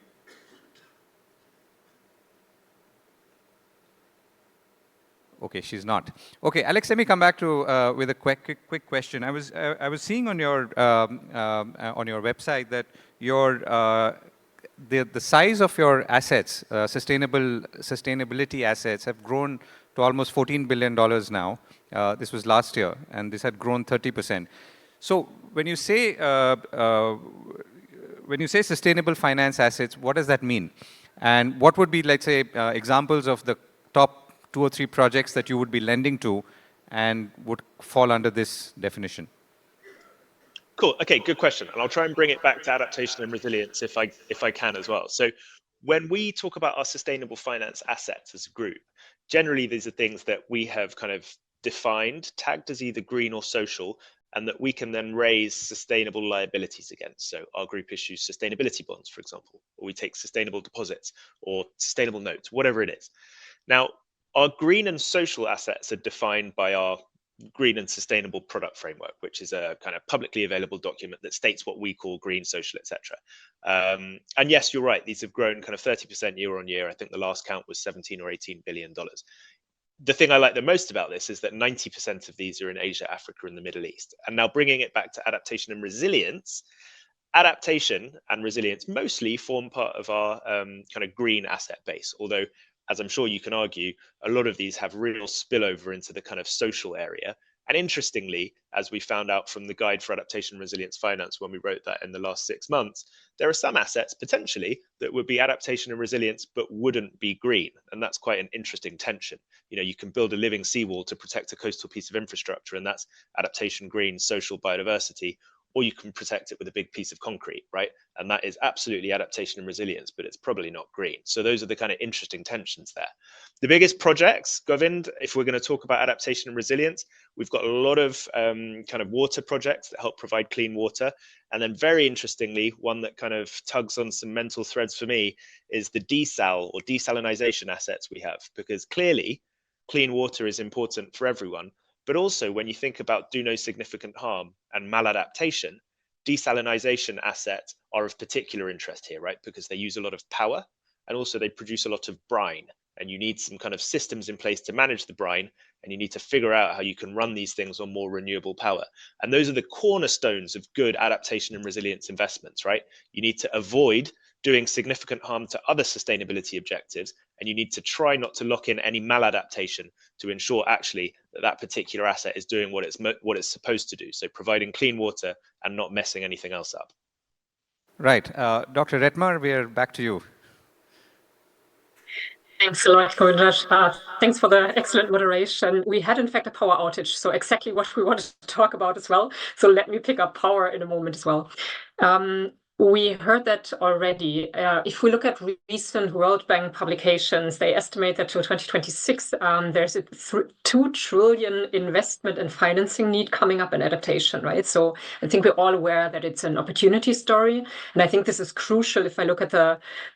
S3: Okay, she's not. Okay, Alex, let me come back to with a quick question. I was seeing on your website that your the size of your assets, sustainability assets, have grown to almost $14 billion now. This was last year, and this had grown 30%. So when you say sustainable finance assets, what does that mean? And what would be, let's say, examples of the top 2 or 3 projects that you would be lending to and would fall under this definition?
S8: Cool. Okay, good question. And I'll try and bring it back to adaptation and resilience if I can as well. So when we talk about our sustainable finance assets as a group, generally these are things that we have kind of defined, tagged as either green or social, and that we can then raise sustainable liabilities against. So our group issues sustainability bonds, for example, or we take sustainable deposits or sustainable notes, whatever it is. Now, our green and social assets are defined by our green and sustainable product framework, which is a kind of publicly available document that states what we call green, social, etc. And yes, you're right. These have grown kind of 30% year on year. I think the last count was $17 or $18 billion. The thing I like the most about this is that 90% of these are in Asia, Africa, and the Middle East. And now bringing it back to adaptation and resilience, adaptation and resilience mostly form part of our kind of green asset base, although as I'm sure you can argue, a lot of these have real spillover into the kind of social area. And interestingly, as we found out from the Guide for Adaptation and Resilience Finance when we wrote that in the last 6 months, there are some assets potentially that would be adaptation and resilience but wouldn't be green. And that's quite an interesting tension. You can build a living seawall to protect a coastal piece of infrastructure, and that's adaptation, green, social, biodiversity, or you can protect it with a big piece of concrete, right? And that is absolutely adaptation and resilience, but it's probably not green. So those are the kind of interesting tensions there. The biggest projects, Govind, if we're going to talk about adaptation and resilience, we've got a lot of kind of water projects that help provide clean water. And then very interestingly, one that kind of tugs on some mental threads for me is the desal or desalinization assets we have, because clearly clean water is important for everyone. But also when you think about do no significant harm and maladaptation, desalinization assets are of particular interest here, right? Because they use a lot of power and also they produce a lot of brine, and you need some kind of systems in place to manage the brine, and you need to figure out how you can run these things on more renewable power. And those are the cornerstones of good adaptation and resilience investments, right? You need to avoid doing significant harm to other sustainability objectives, and you need to try not to lock in any maladaptation to ensure actually that particular asset is doing what it's supposed to do. So providing clean water and not messing anything else up.
S3: Right. Dr. Retmer, we are back to you.
S9: Thanks a lot, Kundrat. Thanks for the excellent moderation. We had, in fact, a power outage, so exactly what we wanted to talk about as well. So let me pick up power in a moment as well. We heard that already. If we look at recent World Bank publications, they estimate that till 2026, there's a 2 trillion investment and financing need coming up in adaptation, right? So I think we're all aware that it's an opportunity story. And I think this is crucial if I look at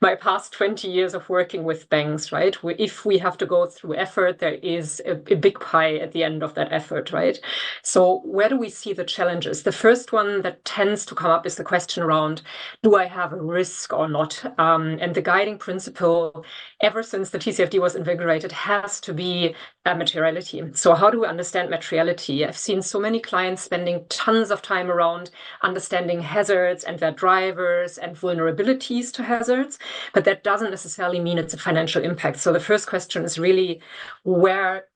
S9: my past 20 years of working with banks, right? If we have to go through effort, there is a big pie at the end of that effort, right? So where do we see the challenges? The first one that tends to come up is the question around, do I have a risk or not? And the guiding principle, ever since the TCFD was invigorated, has to be materiality. So how do we understand materiality? I've seen so many clients spending tons of time around understanding hazards and their drivers and vulnerabilities to hazards, but that doesn't necessarily mean it's a financial impact. So the first question is really, where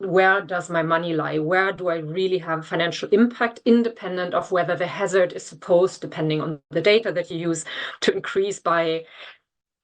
S9: does my money lie? Where do I really have financial impact, independent of whether the hazard is supposed, depending on the data that you use, to increase by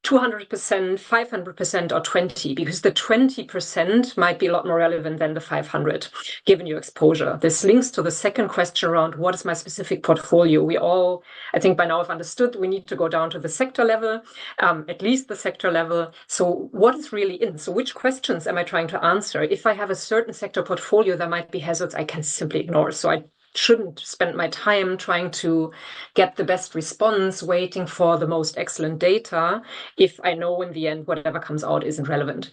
S9: 200%, 500%, or 20%, because the 20% might be a lot more relevant than the 500, given your exposure. This links to the second question around what is my specific portfolio. We all, I think by now have understood, we need to go down to the sector level, at least the sector level. So what is really in? So which questions am I trying to answer? If I have a certain sector portfolio, there might be hazards I can simply ignore. So I shouldn't spend my time trying to get the best response, waiting for the most excellent data, if I know in the end whatever comes out isn't relevant.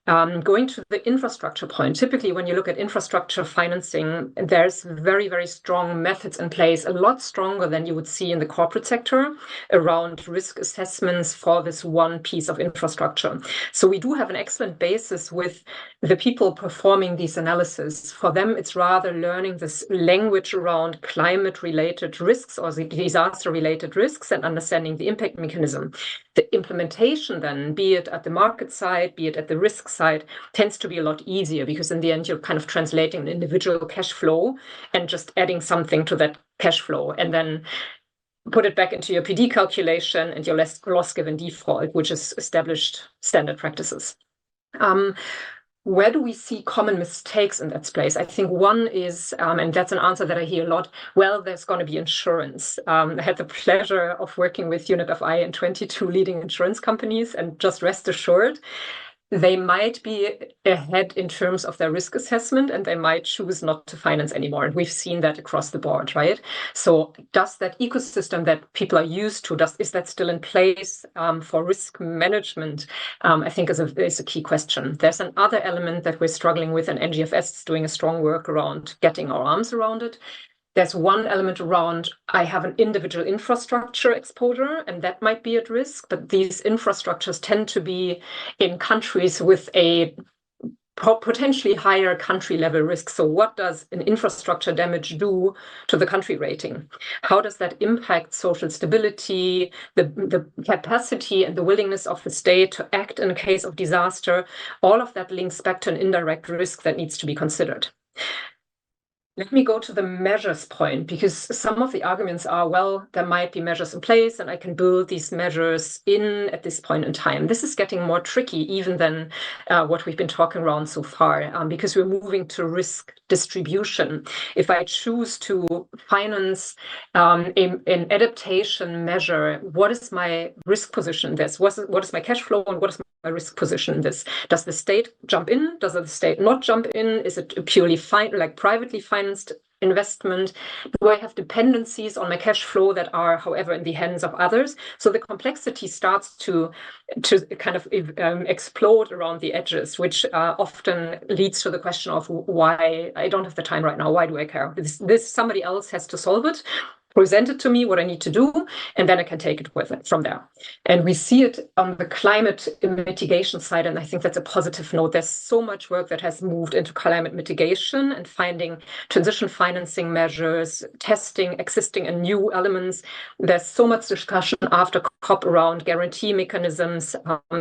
S9: Going to the infrastructure point, typically when you look at infrastructure financing, there's very, very strong methods in place, a lot stronger than you would see in the corporate sector, around risk assessments for this one piece of infrastructure. So we do have an excellent basis with the people performing these analyses. For them, it's rather learning this language around climate-related risks or the disaster-related risks and understanding the impact mechanism. The implementation then, be it at the market side, be it at the risk side, tends to be a lot easier, because in the end, you're kind of translating an individual cash flow and just adding something to that cash flow, and then put it back into your PD calculation and your loss given default, which is established standard practices. Where do we see common mistakes in that space? I think one is, and that's an answer that I hear a lot, well, there's going to be insurance. I had the pleasure of working with Unit FI in 22 leading insurance companies, and just rest assured, they might be ahead in terms of their risk assessment, and they might choose not to finance anymore. And we've seen that across the board, right? So does that ecosystem that people are used to, is that still in place for risk management? I think is a key question. There's another element that we're struggling with, and NGFS is doing a strong work around getting our arms around it. There's one element around, I have an individual infrastructure exposure, and that might be at risk, but these infrastructures tend to be in countries with a potentially higher country level risk. So what does an infrastructure damage do to the country rating? How does that impact social stability, the capacity and the willingness of the state to act in a case of disaster? All of that links back to an indirect risk that needs to be considered. Let me go to the measures point, because some of the arguments are, well, there might be measures in place and I can build these measures in at this point in time. This is getting more tricky even than what we've been talking around so far, because we're moving to risk distribution. If I choose to finance an adaptation measure, what is my risk position in this? What is my cash flow and what is my risk position in this? Does the state jump in? Does the state not jump in? Is it purely privately financed investment? Do I have dependencies on my cash flow that are, however, in the hands of others? So the complexity starts to kind of explode around the edges, which often leads to the question of why I don't have the time right now. Why do I care? This somebody else has to solve it. Present it to me, what I need to do, and then I can take it with it from there. And we see it on the climate mitigation side, and I think that's a positive note. There's so much work that has moved into climate mitigation and finding transition financing measures, testing existing and new elements. There's so much discussion after COP around guarantee mechanisms.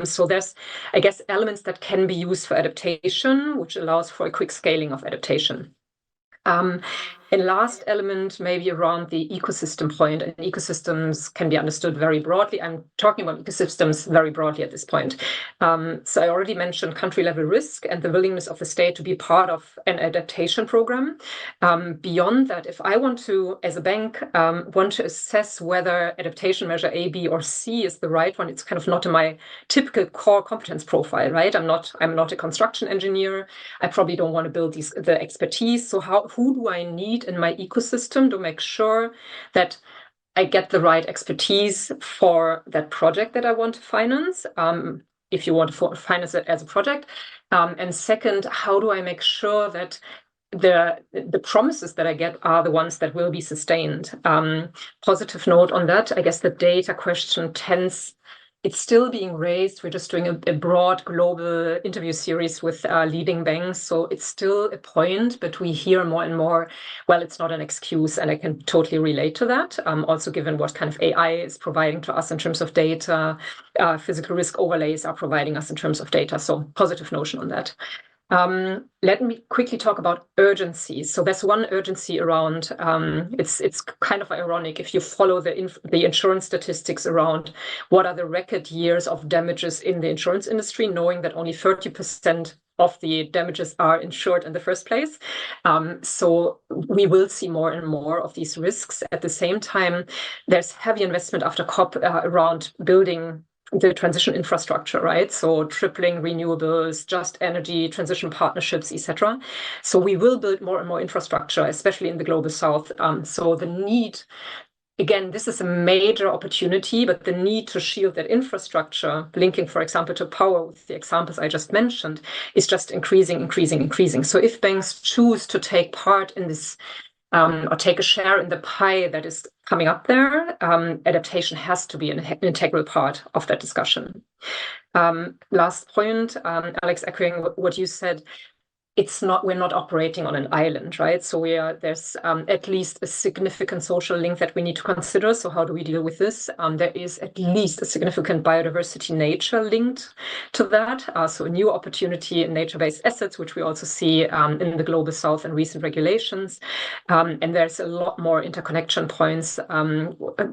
S9: So there's, I guess, elements that can be used for adaptation, which allows for a quick scaling of adaptation. And last element, maybe around the ecosystem point, and ecosystems can be understood very broadly. I'm talking about ecosystems very broadly at this point. So I already mentioned country level risk and the willingness of the state to be part of an adaptation program. Beyond that, if I want to, as a bank, want to assess whether adaptation measure A, B, or C is the right one, it's kind of not in my typical core competence profile, right? I'm not a construction engineer. I probably don't want to build the expertise. So who do I need in my ecosystem to make sure that I get the right expertise for that project that I want to finance, if you want to finance it as a project. And second, how do I make sure that the promises that I get are the ones that will be sustained? Positive note on that, I guess the data question it's still being raised. We're just doing a broad global interview series with leading banks. So it's still a point, but we hear more and more, well, it's not an excuse. And I can totally relate to that. Also, given what kind of AI is providing to us in terms of data, physical risk overlays are providing us in terms of data. So positive notion on that. Let me quickly talk about urgency. So there's one urgency around, it's kind of ironic if you follow the insurance statistics around what are the record years of damages in the insurance industry, knowing that only 30% of the damages are insured in the first place. So we will see more and more of these risks. At the same time, there's heavy investment after COP around building the transition infrastructure, right? So tripling renewables, just energy, transition partnerships, etc. So we will build more and more infrastructure, especially in the global south. So the need, again, this is a major opportunity, but the need to shield that infrastructure, linking, for example, to power with the examples I just mentioned, is just increasing. So if banks choose to take part in this or take a share in the pie that is coming up there, adaptation has to be an integral part of that discussion. Last point, Alex, echoing what you said, we're not operating on an island, right? So there's at least a significant social link that we need to consider. So how do we deal with this? There is at least a significant biodiversity nature linked to that. So a new opportunity in nature-based assets, which we also see in the global south and recent regulations. And there's a lot more interconnection points.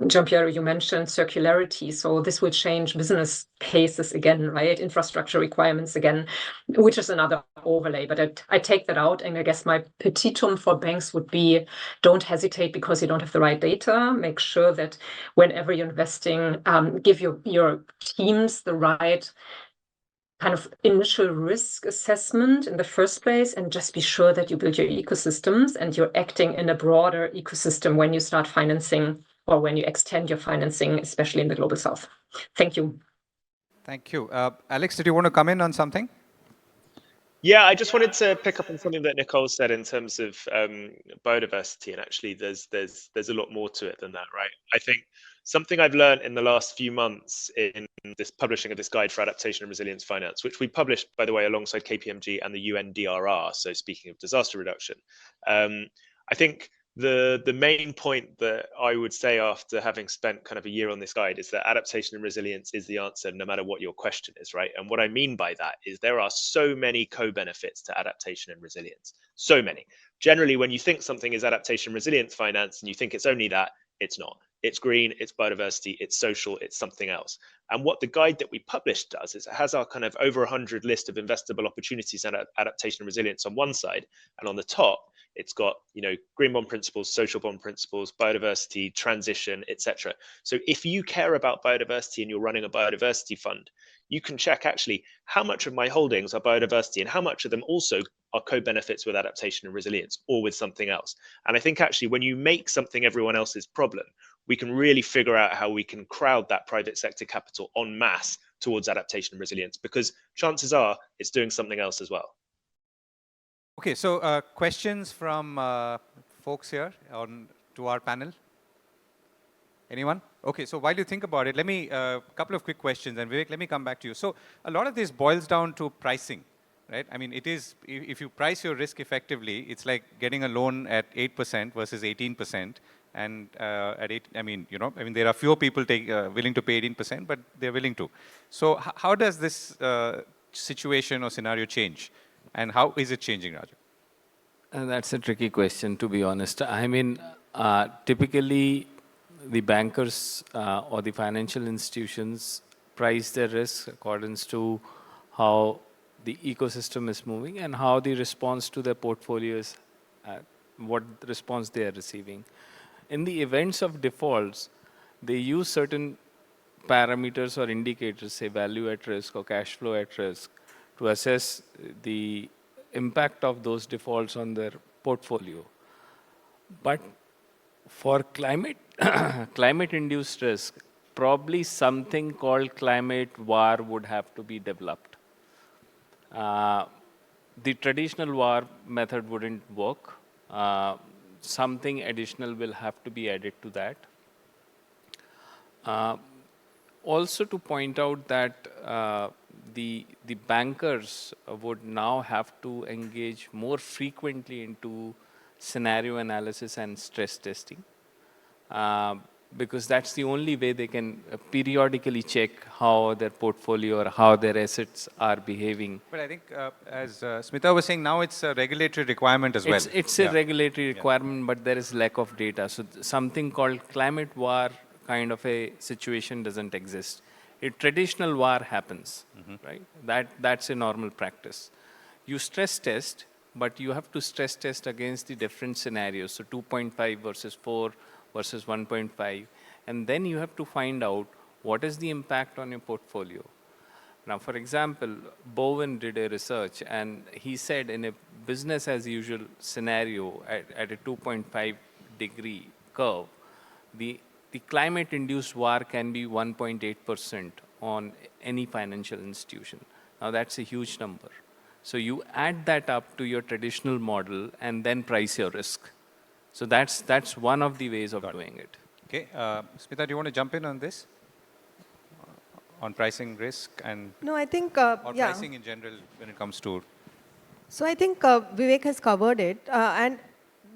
S9: Jean-Pierre, you mentioned circularity. So this will change business cases again, right? Infrastructure requirements again, which is another overlay. But I take that out, and I guess my petitum for banks would be, don't hesitate because you don't have the right data. Make sure that whenever you're investing, give your teams the right kind of initial risk assessment in the first place, and just be sure that you build your ecosystems and you're acting in a broader ecosystem when you start financing or when you extend your financing, especially in the global south. Thank you.
S3: Thank you. Alex, did you want to come in on something?
S8: Yeah, I just wanted to pick up on something that Nicole said in terms of biodiversity, and actually there's a lot more to it than that, right? I think something I've learned in the last few months in this publishing of this guide for adaptation and resilience finance, which we published, by the way, alongside KPMG and the UNDRR, so speaking of disaster reduction, I think the main point that I would say after having spent kind of a year on this guide is that adaptation and resilience is the answer no matter what your question is, right? And what I mean by that is there are so many co-benefits to adaptation and resilience, so many. Generally, when you think something is adaptation and resilience finance and you think it's only that, it's not. It's green, it's biodiversity, it's social, it's something else. And what the guide that we published does is it has our kind of over 100 list of investable opportunities and adaptation and resilience on one side, and on the top, it's got, green bond principles, social bond principles, biodiversity, transition, etc. So if you care about biodiversity and you're running a biodiversity fund, you can check actually how much of my holdings are biodiversity and how much of them also are co-benefits with adaptation and resilience or with something else. And I think actually when you make something everyone else's problem, we can really figure out how we can crowd that private sector capital en masse towards adaptation and resilience, because chances are it's doing something else as well.
S3: Okay, so questions from folks here to our panel? Anyone? Okay, so while you think about it, let me, a couple of quick questions, and Vivek, let me come back to you. So a lot of this boils down to pricing, right? I mean, it is, if you price your risk effectively, it's like getting a loan at 8% versus 18%. And at 8, there are fewer people willing to pay 18%, but they're willing to. So how does this situation or scenario change? And how is it changing, Raju?
S4: That's a tricky question, to be honest. I mean, typically, the bankers or the financial institutions price their risk according to how the ecosystem is moving and how the response to their portfolios, what response they are receiving. In the events of defaults, they use certain parameters or indicators, say value at risk or cash flow at risk, to assess the impact of those defaults on their portfolio. But for climate-induced risk, probably something called climate VAR would have to be developed. The traditional VAR method wouldn't work. Something additional will have to be added to that. Also to point out that the bankers would now have to engage more frequently into scenario analysis and stress testing. because that's the only way they can periodically check how their portfolio or how their assets are behaving.
S3: But I think, as Smita was saying, now it's a regulatory requirement as well.
S4: It's a regulatory requirement, but there is lack of data. So something called climate war kind of a situation doesn't exist. A traditional war happens, right? That's a normal practice. You stress test, but you have to stress test against the different scenarios. So 2.5 versus 4 versus 1.5. And then you have to find out what is the impact on your portfolio. Now, for example, Bowen did a research, and he said in a business as usual scenario at a 2.5 degree curve, the climate-induced war can be 1.8% on any financial institution. Now, that's a huge number. So you add that up to your traditional model and then price your risk. So that's one of the ways of doing it.
S3: Okay, Smita, do you want to jump in on this? On pricing risk and
S5: No, I think,
S3: or
S5: yeah.
S3: pricing in general when it comes to...
S5: So I think Vivek has covered it. And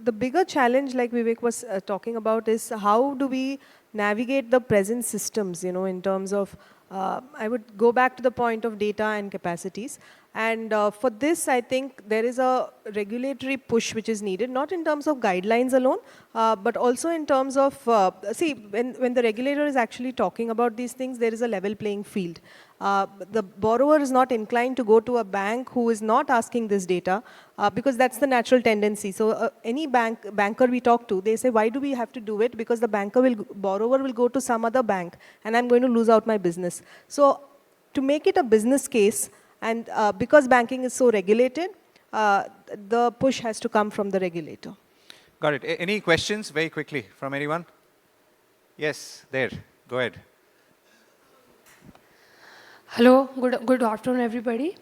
S5: the bigger challenge, like Vivek was talking about, is how do we navigate the present systems, in terms of, I would go back to the point of data and capacities. And for this, I think there is a regulatory push which is needed, not in terms of guidelines alone, but also in terms of, see, when the regulator is actually talking about these things, there is a level playing field. The borrower is not inclined to go to a bank who is not asking this data, because that's the natural tendency. So any banker we talk to, they say, why do we have to do it? Because the borrower will go to some other bank, and I'm going to lose out my business. So to make it a business case, and because banking is so regulated, the push has to come from the regulator.
S3: Got it. Any questions very quickly from anyone? Yes, there. Go ahead.
S10: Hello, good afternoon, everybody.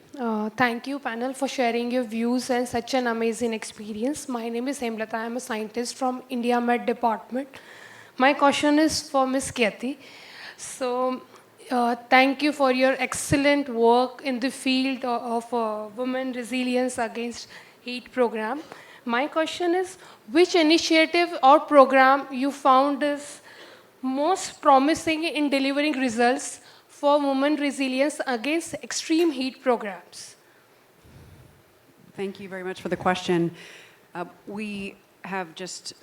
S10: Thank you, panel, for sharing your views and such an amazing experience. My name is Hemlata. I am a scientist from India Med Department. My question is for Ms. Kyati. So, thank you for your excellent work in the field of women resilience against heat program. My question is, which initiative or program you found is most promising in delivering results for women resilience against extreme heat programs?
S7: Thank you very much for the question. We have just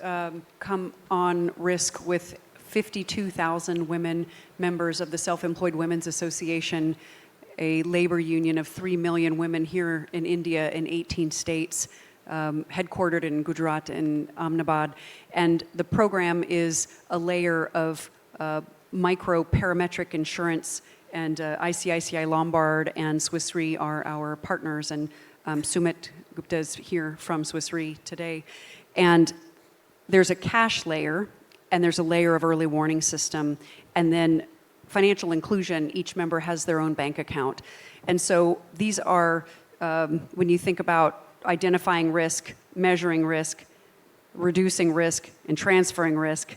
S7: come on risk with 52,000 women members of the Self-Employed Women's Association, a labor union of 3 million women here in India in 18 states, headquartered in Gujarat and Ahmedabad. And the program is a layer of micro parametric insurance, and ICICI Lombard and Swiss Re are our partners, and Sumit Gupta is here from Swiss Re today. And there's a cash layer, and there's a layer of early warning system, and then financial inclusion. Each member has their own bank account. And so these are, when you think about identifying risk, measuring risk, reducing risk, and transferring risk,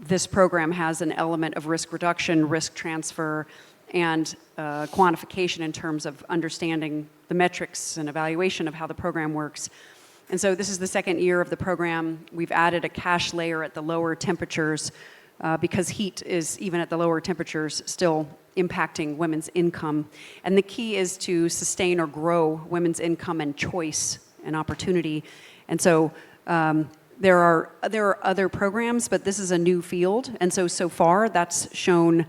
S7: this program has an element of risk reduction, risk transfer, and quantification in terms of understanding the metrics and evaluation of how the program works. And so this is the second year of the program. We've added a cash layer at the lower temperatures because heat is, even at the lower temperatures, still impacting women's income. And the key is to sustain or grow women's income and choice and opportunity. And so there are other programs, but this is a new field. And so far, that's shown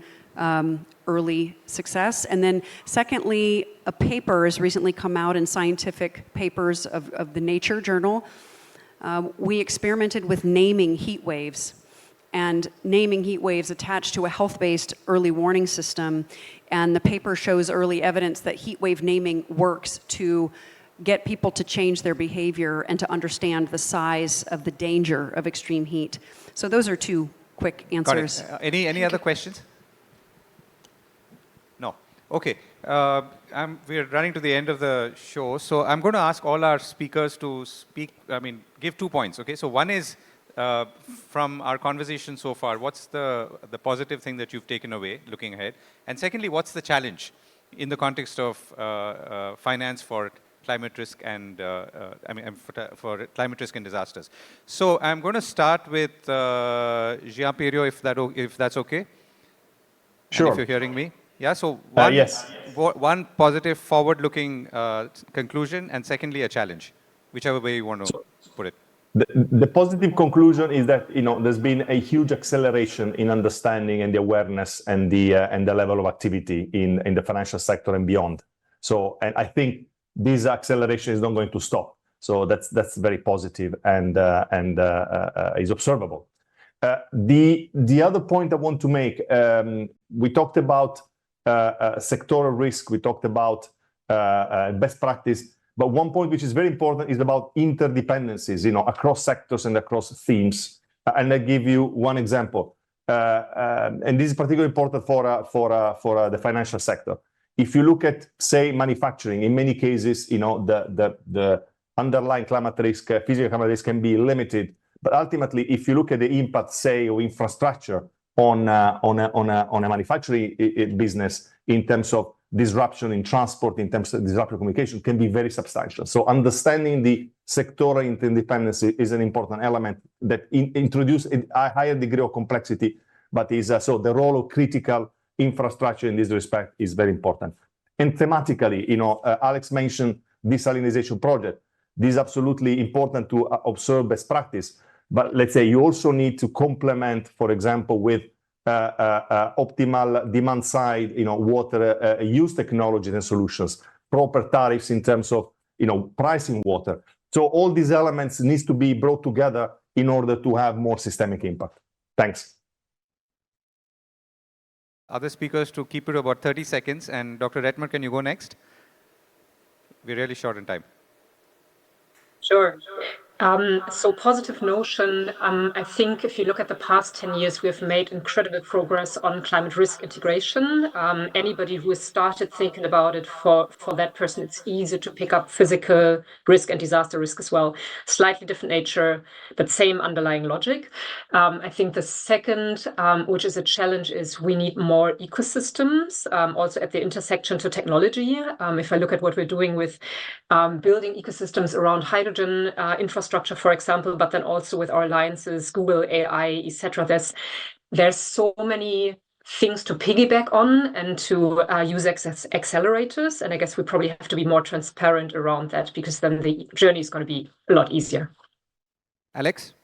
S7: early success. And then secondly, a paper has recently come out in Scientific Papers of the Nature journal. We experimented with naming heat waves, and naming heat waves attached to a health-based early warning system. And the paper shows early evidence that heat wave naming works to get people to change their behavior and to understand the size of the danger of extreme heat. So those are two quick answers.
S3: Got it. Any other questions? No. Okay. We're running to the end of the show, so I'm going to ask all our speakers to give 2 points. Okay. So one is from our conversation so far, what's the positive thing that you've taken away looking ahead? And secondly, what's the challenge in the context of finance for climate risk and, for climate risk and disasters. So I'm going to start with Jean-Pierre, if that's okay.
S6: Sure.
S3: And if you're hearing me. Yeah, so
S6: yes.
S3: one positive forward-looking conclusion, and secondly, a challenge, whichever way you want to put it.
S6: The positive conclusion is that there's been a huge acceleration in understanding and the awareness and the level of activity in the financial sector and beyond. So, and I think this acceleration is not going to stop. So that's very positive and is observable. The other point I want to make, we talked about sectoral risk, we talked about best practice. But one point which is very important is about interdependencies, across sectors and across themes. And I'll give you one example. And this is particularly important for the financial sector. If you look at, say, manufacturing, in many cases, the underlying climate risk, physical climate risk can be limited. But ultimately, if you look at the impact, say, of infrastructure on a manufacturing business in terms of disruption in transport, in terms of disruption communication, can be very substantial. So understanding the sectoral interdependency is an important element that introduces a higher degree of complexity, but is so the role of critical infrastructure in this respect is very important. And thematically, Alex mentioned desalinization project. This is absolutely important to observe best practice. But let's say you also need to complement, for example, with optimal demand side, water use technologies and solutions, proper tariffs in terms of, pricing water. So all these elements needs to be brought together in order to have more systemic impact. Thanks.
S3: Other speakers to keep it to about 30 seconds. And Dr. Redmer, can you go next? We're really short on time.
S9: Sure. So positive notion, I think if you look at the past 10 years, we have made incredible progress on climate risk integration. Anybody who has started thinking about it, for that person, it's easy to pick up physical risk and disaster risk as well. Slightly different nature, but same underlying logic. I think the second, which is a challenge, is we need more ecosystems, also at the intersection to technology. If I look at what we're doing with building ecosystems around hydrogen infrastructure, for example, but then also with our alliances, Google, AI, etc. There's so many things to piggyback on and to use as accelerators. And I guess we probably have to be more transparent around that, because then the journey is going to be a lot easier.
S3: Alex?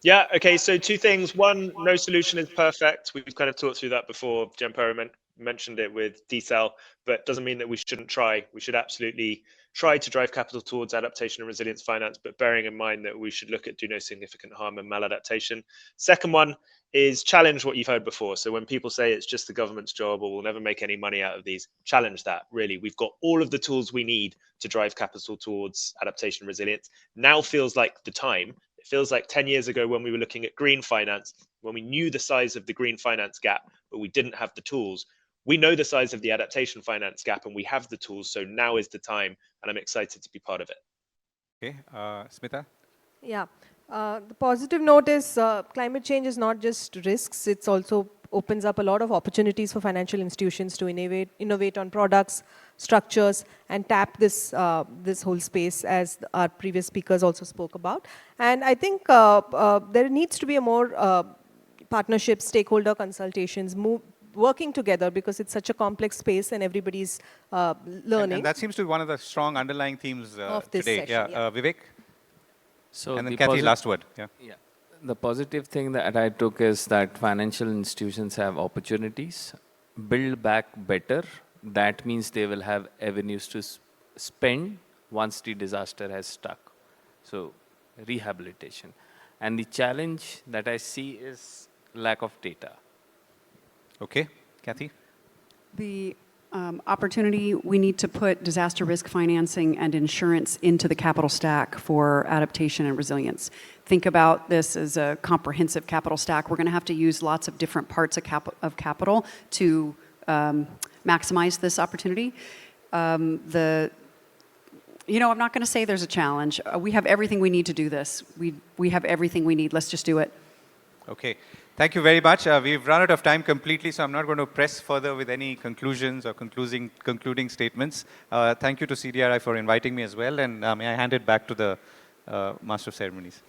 S8: Yeah, okay, so two things. One, no solution is perfect. We've kind of talked through that before. Jean-Pierre mentioned it with desal, but doesn't mean that we shouldn't try. We should absolutely try to drive capital towards adaptation and resilience finance, but bearing in mind that we should look at do no significant harm and maladaptation. Second one is challenge what you've heard before. So when people say it's just the government's job or we'll never make any money out of these, challenge that, really. We've got all of the tools we need to drive capital towards adaptation and resilience. Now feels like the time. It feels like 10 years ago when we were looking at green finance, when we knew the size of the green finance gap, but we didn't have the tools. We know the size of the adaptation finance gap and we have the tools. So now is the time, and I'm excited to be part of it.
S3: Okay, Smita?
S5: Yeah, the positive note is climate change is not just risks, it's also opens up a lot of opportunities for financial institutions to innovate on products, structures, and tap this whole space, as our previous speakers also spoke about. And I think there needs to be a more partnership, stakeholder consultations, working together, because it's such a complex space and everybody's learning.
S3: And that seems to be one of the strong underlying themes
S5: of this
S3: today.
S5: Session,
S3: yeah. Vivek?
S4: So
S3: and then Kathy, last word. Yeah.
S4: The positive thing that I took is that financial institutions have opportunities, build back better. That means they will have avenues to spend once the disaster has stuck. So rehabilitation. And the challenge that I see is lack of data.
S3: Okay, Kathy?
S7: The opportunity, we need to put disaster risk financing and insurance into the capital stack for adaptation and resilience. Think about this as a comprehensive capital stack. We're going to have to use lots of different parts of capital to maximize this opportunity. I'm not going to say there's a challenge. We have everything we need to do this. We have everything we need. Let's just do it.
S3: Okay. Thank you very much. We've run out of time completely, so I'm not going to press further with any conclusions or concluding statements. Thank you to CDRI for inviting me as well, and may I hand it back to the Master of Ceremonies.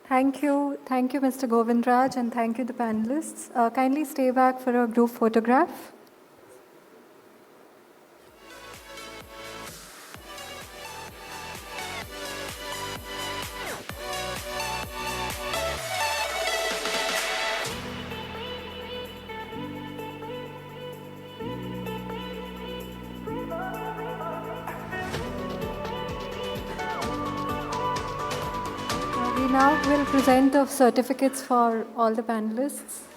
S1: Thank you, Mr. Govindraj, and thank you, the panelists. Kindly stay back for a group photograph. We now will present of certificates for all the panelists.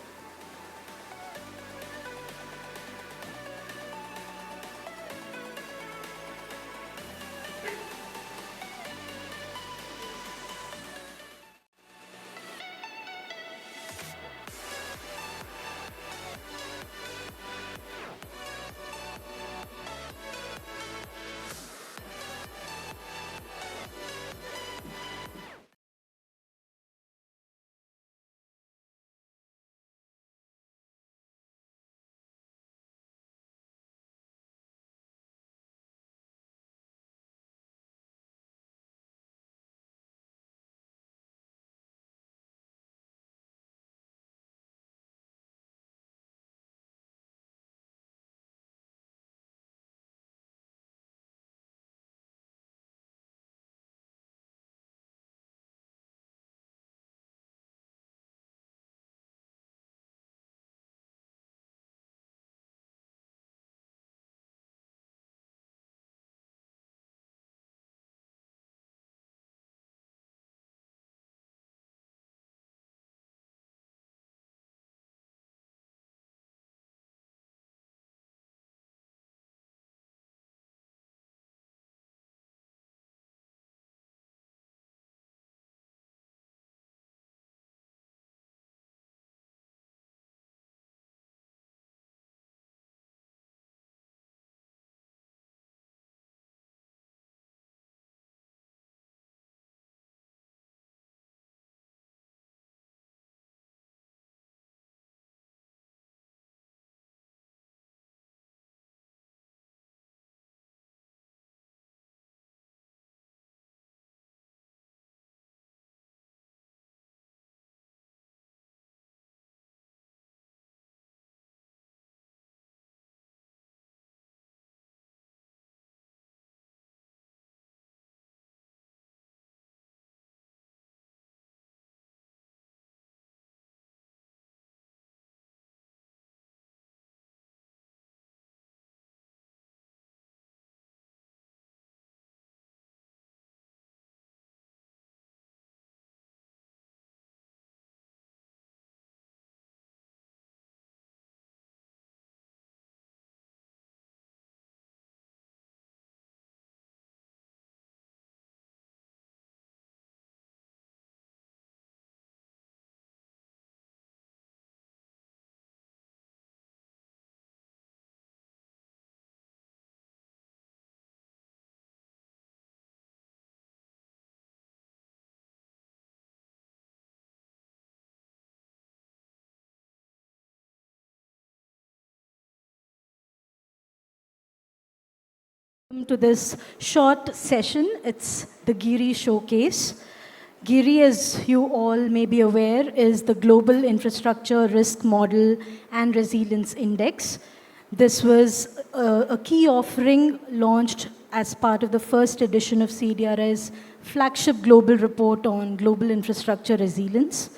S11: To this short session. It's the ICDRI Showcase. ICDRI, as you all may be aware, is the Global Infrastructure Risk Model and Resilience Index. This was a key offering launched as part of the first edition of CDRI's flagship global report on global infrastructure resilience.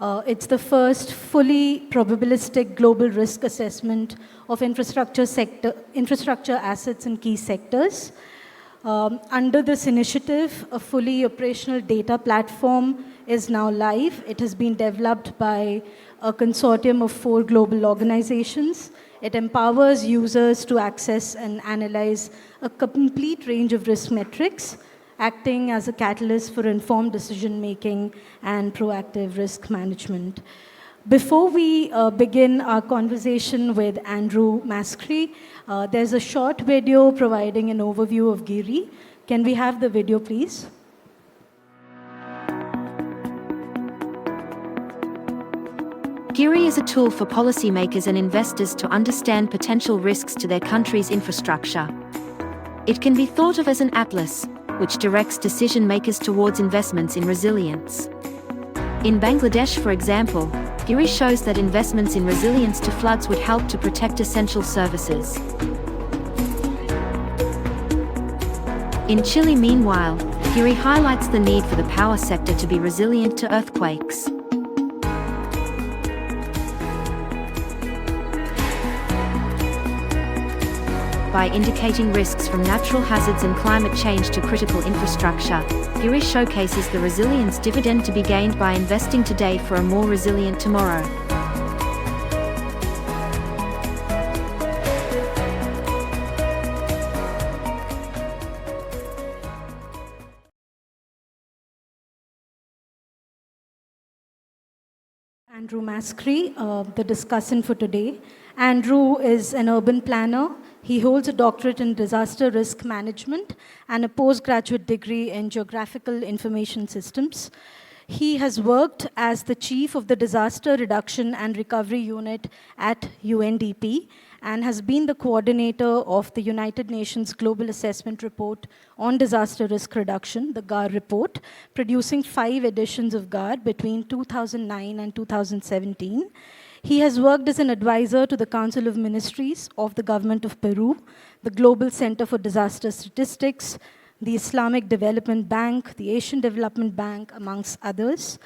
S11: It's the first fully probabilistic global risk assessment of infrastructure assets in key sectors. Under this initiative, a fully operational data platform is now live. It has been developed by a consortium of 4 global organizations. It empowers users to access and analyze a complete range of risk metrics, acting as a catalyst for informed decision-making and proactive risk management. Before we begin our conversation with Andrew Maskry, there's a short video providing an overview of GIRI. Can we have the video, please?
S12: GIRI is a tool for policymakers and investors to understand potential risks to their country's infrastructure. It can be thought of as an atlas, which directs decision makers towards investments in resilience. In Bangladesh, for example, GIRI shows that investments in resilience to floods would help to protect essential services. In Chile, meanwhile, GIRI highlights the need for the power sector to be resilient to earthquakes. By indicating risks from natural hazards and climate change to critical infrastructure, GIRI showcases the resilience dividend to be gained by investing today for a more resilient tomorrow.
S11: Andrew Maskry, the discussant for today. Andrew is an urban planner. He holds a doctorate in disaster risk management and a postgraduate degree in geographical information systems. He has worked as the chief of the Disaster Reduction and Recovery Unit at UNDP and has been the coordinator of the United Nations Global Assessment Report on Disaster Risk Reduction, the GAR report, producing 5 editions of GAR between 2009 and 2017. He has worked as an advisor to the Council of Ministries of the Government of Peru, the Global Center for Disaster Statistics, the Islamic Development Bank, the Asian Development Bank, amongst others.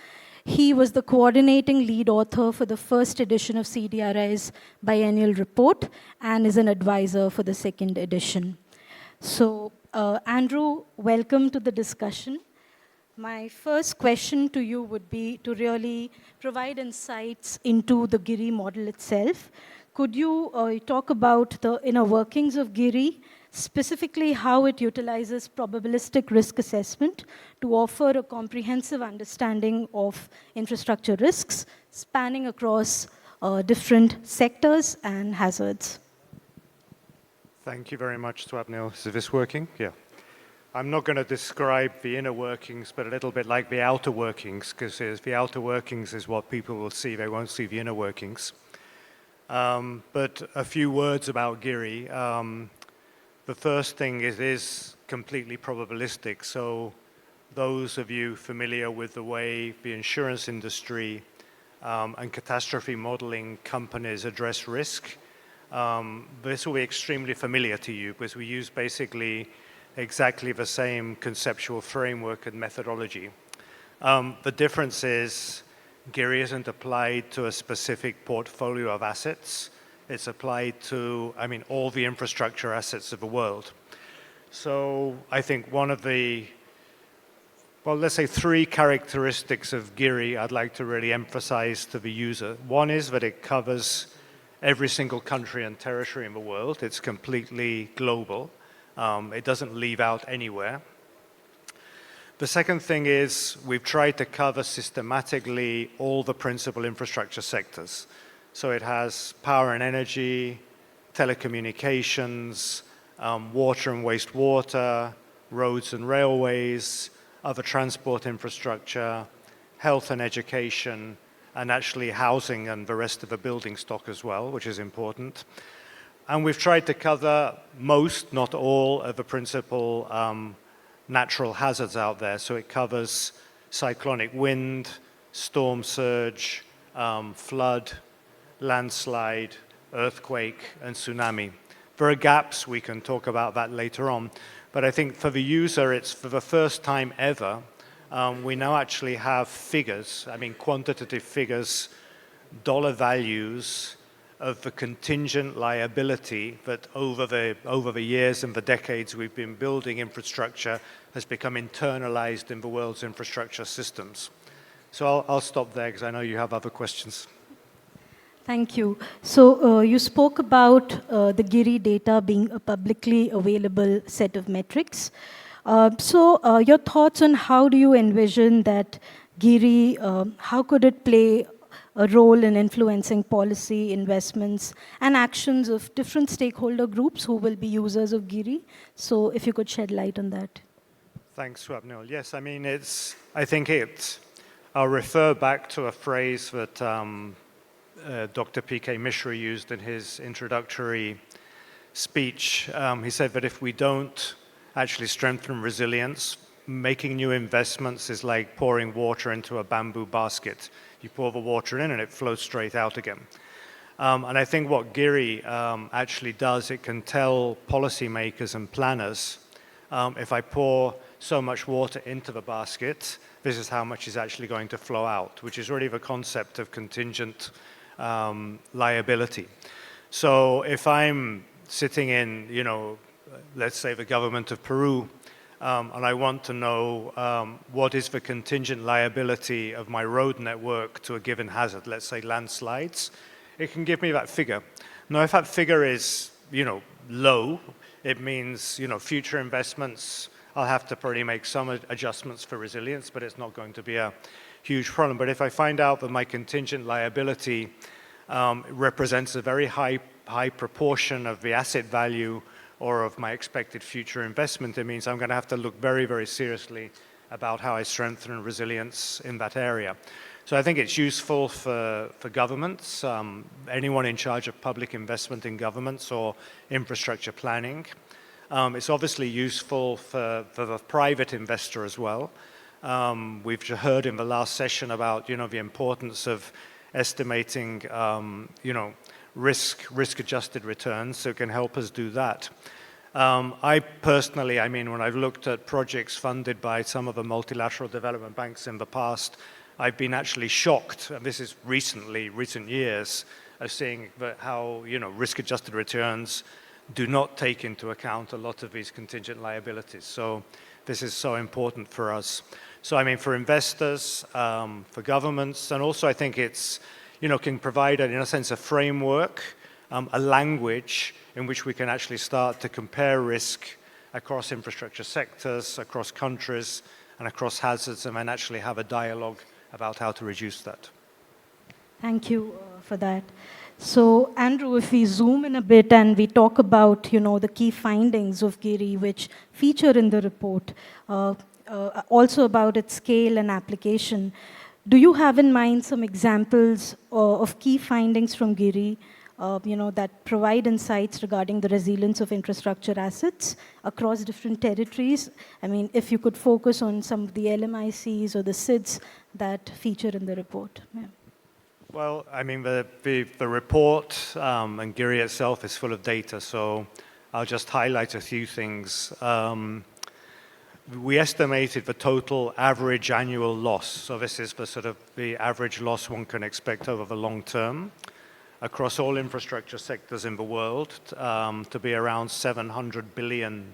S11: He was the coordinating lead author for the first edition of CDRI's biennial report and is an advisor for the second edition. So, Andrew, welcome to the discussion. My first question to you would be to really provide insights into the GIRI model itself. Could you talk about the inner workings of GIRI, specifically how it utilizes probabilistic risk assessment to offer a comprehensive understanding of infrastructure risks spanning across different sectors and hazards?
S13: Thank you very much, Swapnil. Is this working? Yeah. I'm not going to describe the inner workings, but a little bit like the outer workings, because the outer workings is what people will see. They won't see the inner workings. But a few words about GIRI. The first thing is it is completely probabilistic. So those of you familiar with the way the insurance industry and catastrophe modeling companies address risk, this will be extremely familiar to you because we use basically exactly the same conceptual framework and methodology. The difference is GIRI isn't applied to a specific portfolio of assets. It's applied to, all the infrastructure assets of the world. So I think one of the, let's say 3 characteristics of GIRI I'd like to really emphasize to the user. One is that it covers every single country and territory in the world. It's completely global. It doesn't leave out anywhere. The second thing is we've tried to cover systematically all the principal infrastructure sectors. So it has power and energy, telecommunications, water and wastewater, roads and railways, other transport infrastructure, health and education, and actually housing and the rest of the building stock as well, which is important. And we've tried to cover most, not all, of the principal natural hazards out there. So it covers cyclonic wind, storm surge, flood, landslide, earthquake, and tsunami. There are gaps, we can talk about that later on. But I think for the user, it's for the first time ever, we now actually have figures, quantitative figures, dollar values, of the contingent liability that over the years and the decades we've been building infrastructure has become internalized in the world's infrastructure systems. So I'll stop there because I know you have other questions.
S11: Thank you. So you spoke about the GIRI data being a publicly available set of metrics. So your thoughts on how do you envision that GIRI, how could it play a role in influencing policy, investments, and actions of different stakeholder groups who will be users of GIRI. So if you could shed light on that.
S13: Thanks, Swapnil. Yes, I mean, I'll refer back to a phrase that Dr. P.K. Mishra used in his introductory speech. He said that if we don't actually strengthen resilience, making new investments is like pouring water into a bamboo basket. You pour the water in and it flows straight out again. And I think what GIRI actually does, it can tell policymakers and planners, if I pour so much water into the basket, this is how much is actually going to flow out, which is really the concept of contingent liability. So if I'm sitting in, let's say the government of Peru, and I want to know what is the contingent liability of my road network to a given hazard, let's say landslides, it can give me that figure. Now, if that figure is, low, it means, future investments, I'll have to probably make some adjustments for resilience, but it's not going to be a huge problem. But if I find out that my contingent liability represents a very high proportion of the asset value or of my expected future investment, it means I'm going to have to look very, very seriously about how I strengthen resilience in that area. So I think it's useful for governments, anyone in charge of public investment in governments or infrastructure planning. It's obviously useful for the private investor as well. We've heard in the last session about, the importance of estimating, risk-adjusted returns, so it can help us do that. I personally, when I've looked at projects funded by some of the multilateral development banks in the past, I've been actually shocked, and this is recent years, of seeing how, risk-adjusted returns do not take into account a lot of these contingent liabilities. So this is so important for us. So for investors, for governments, and also I think it's, can provide, in a sense, a framework, a language in which we can actually start to compare risk across infrastructure sectors, across countries, and across hazards, and then actually have a dialogue about how to reduce that.
S11: Thank you for that. So, Andrew, if we zoom in a bit and we talk about, the key findings of GIRI, which feature in the report, also about its scale and application, do you have in mind some examples of key findings from GIRI, that provide insights regarding the resilience of infrastructure assets across different territories? If you could focus on some of the LMICs or the SIDS that feature in the report. Yeah.
S13: Well, the report and GIRI itself is full of data, so I'll just highlight a few things. We estimated the total average annual loss, so this is the average loss one can expect over the long term, across all infrastructure sectors in the world, to be around $700 billion.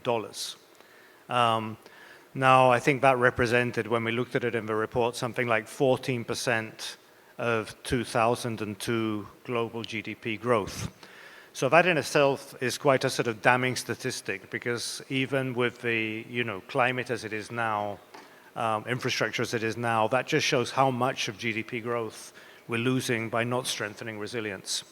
S13: Now, I think that represented, when we looked at it in the report, something like 14% of 2002 global GDP growth. So that in itself is quite a damning statistic, because even with the climate as it is now, infrastructure as it is now, that just shows how much of GDP growth we're losing by not strengthening resilience.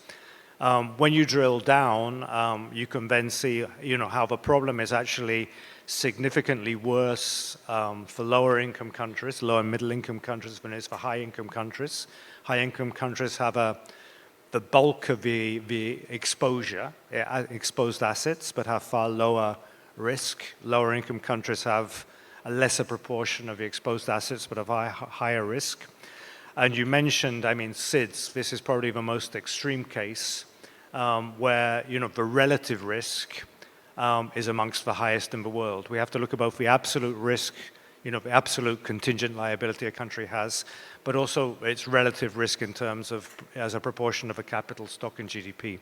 S13: When you drill down, you can then see how the problem is actually significantly worse for lower income countries, lower middle income countries than it is for high income countries. High income countries have the bulk of the exposure, exposed assets, but have far lower risk. Lower income countries have a lesser proportion of the exposed assets, but have higher risk. And you mentioned, SIDS. This is probably the most extreme case, where the relative risk is amongst the highest in the world. We have to look at both the absolute risk, the absolute contingent liability a country has, but also its relative risk in terms of as a proportion of a capital stock in GDP.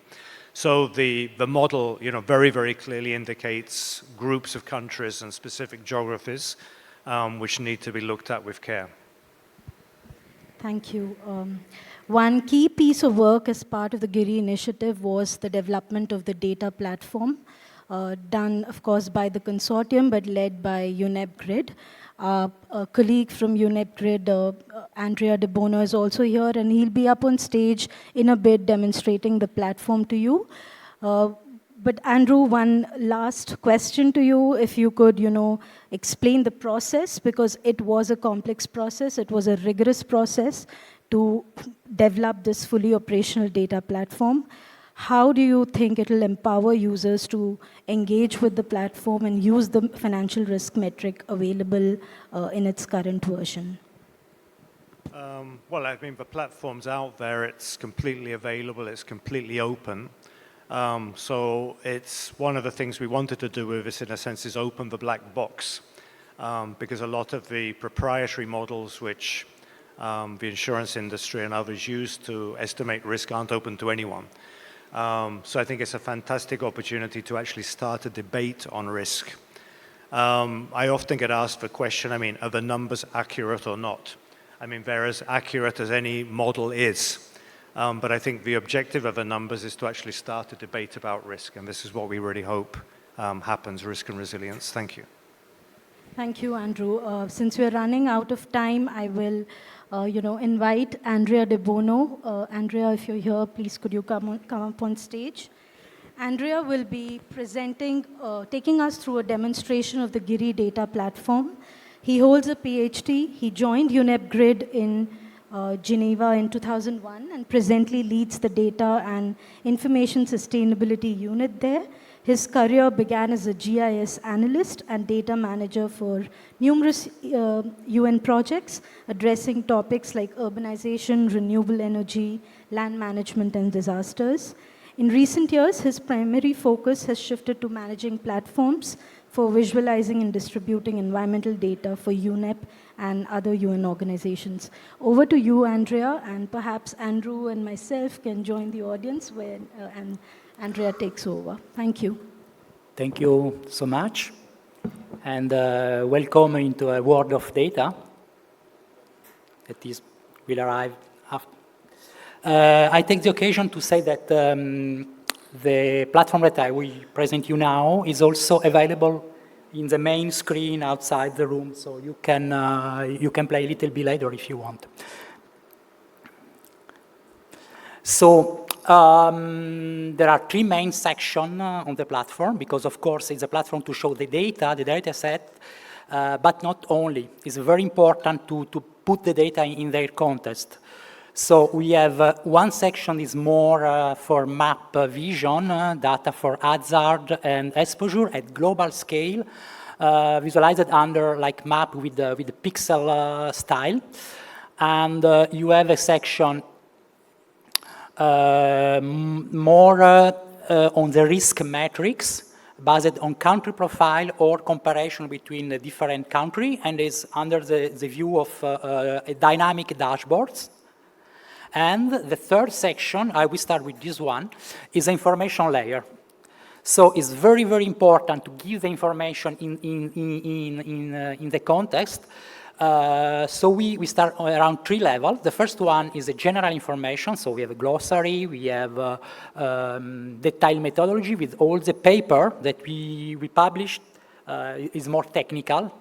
S13: So the model, very, very clearly indicates groups of countries and specific geographies which need to be looked at with care.
S11: Thank you. One key piece of work as part of the GIRI initiative was the development of the data platform. done, of course, by the consortium, but led by UNEP Grid. A colleague from UNEP Grid, Andrea De Bono, is also here, and he'll be up on stage in a bit demonstrating the platform to you. But Andrew, one last question to you, if you could, explain the process, because it was a complex process, it was a rigorous process to develop this fully operational data platform. How do you think it will empower users to engage with the platform and use the financial risk metric available in its current version?
S13: Well, I mean, the platform's out there, it's completely available, it's completely open. So it's one of the things we wanted to do with this, in a sense, is open the black box. Because a lot of the proprietary models which the insurance industry and others use to estimate risk aren't open to anyone. So I think it's a fantastic opportunity to actually start a debate on risk. I often get asked the question, I mean, are the numbers accurate or not? I mean, they're as accurate as any model is. But I think the objective of the numbers is to actually start a debate about risk, and this is what we really hope happens, risk and resilience. Thank you.
S11: Thank you, Andrew. Since we're running out of time, I will invite Andrea De Bono. Andrea, if you're here, please could you come up on stage? Andrea will be presenting, taking us through a demonstration of the GIRI data platform. He holds a PhD. He joined UNEP Grid in Geneva in 2001 and presently leads the data and information sustainability unit there. His career began as a GIS analyst and data manager for numerous UN projects addressing topics like urbanization, renewable energy, land management, and disasters. In recent years, his primary focus has shifted to managing platforms for visualizing and distributing environmental data for UNEP and other UN organizations. Over to you, Andrea, and perhaps Andrew and myself can join the audience when and Andrea takes over. Thank you.
S14: Thank you so much. And welcome into a world of data that will arrive after. I take the occasion to say that the platform that I will present you now is also available in the main screen outside the room, so you can play a little bit later if you want. So there are three main sections on the platform, because of course it's a platform to show the data set, but not only. It's very important to put the data in their context. So we have one section is more for map vision, data for hazard and exposure at global scale, visualized under like map with the pixel style. And you have a section more on the risk metrics based on country profile or comparison between the different countries, and is under the view of a dynamic dashboards. And the third section, I will start with this one, is the information layer. So it's very, very important to give the information in the context. So we start around three levels. The first one is the general information. So we have a glossary, we have detailed methodology with all the paper that we published. Is more technical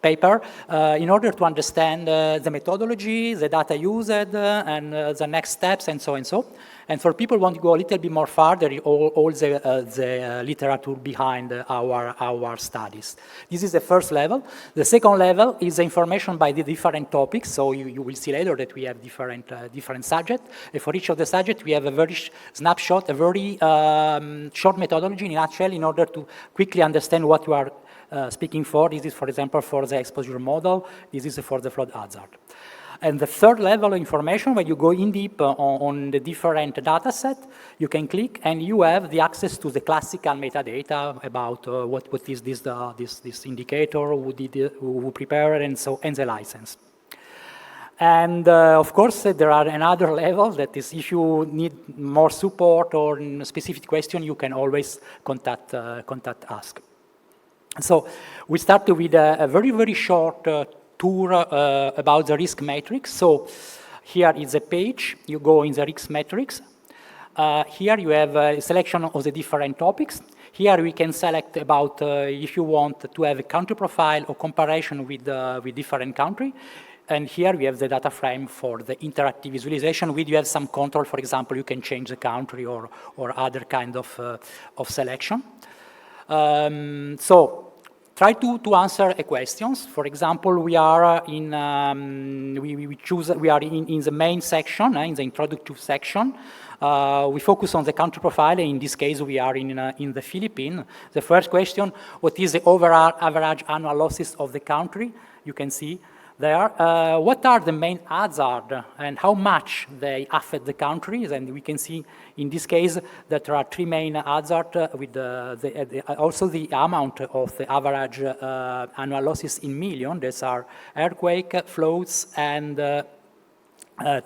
S14: paper in order to understand the methodology, the data used, and the next steps, and so and so. And for people who want to go a little bit more further, all the literature behind our studies. This is the first level. The second level is the information by the different topics. So you will see later that we have different subjects. And for each of the subjects, we have a very snapshot, a very short methodology in a nutshell in order to quickly understand what you are speaking for. This is, for example, for the exposure model. This is for the flood hazard. And the third level of information, when you go in deep on the different data set, you can click and you have the access to the classical metadata about what is this indicator, who prepared, and the license. And of course, there are another level that is, if you need more support or a specific question, you can always contact us. So we start with a very, very short tour about the risk matrix. So here is a page. You go in the risk matrix. Here you have a selection of the different topics. Here we can select about if you want to have a country profile or comparison with different country. And here we have the data frame for the interactive visualization. With you have some control, for example, you can change the country or other kind of selection. So try to answer a questions. For example, we are in we are in the main section, in the introductive section. We focus on the country profile. In this case, we are in the Philippines. The first question: what is the overall average annual losses of the country? You can see there. What are the main hazards and how much they affect the countries? And we can see in this case that there are three main hazards with also the amount of the average annual losses in million. These are earthquake, floods, and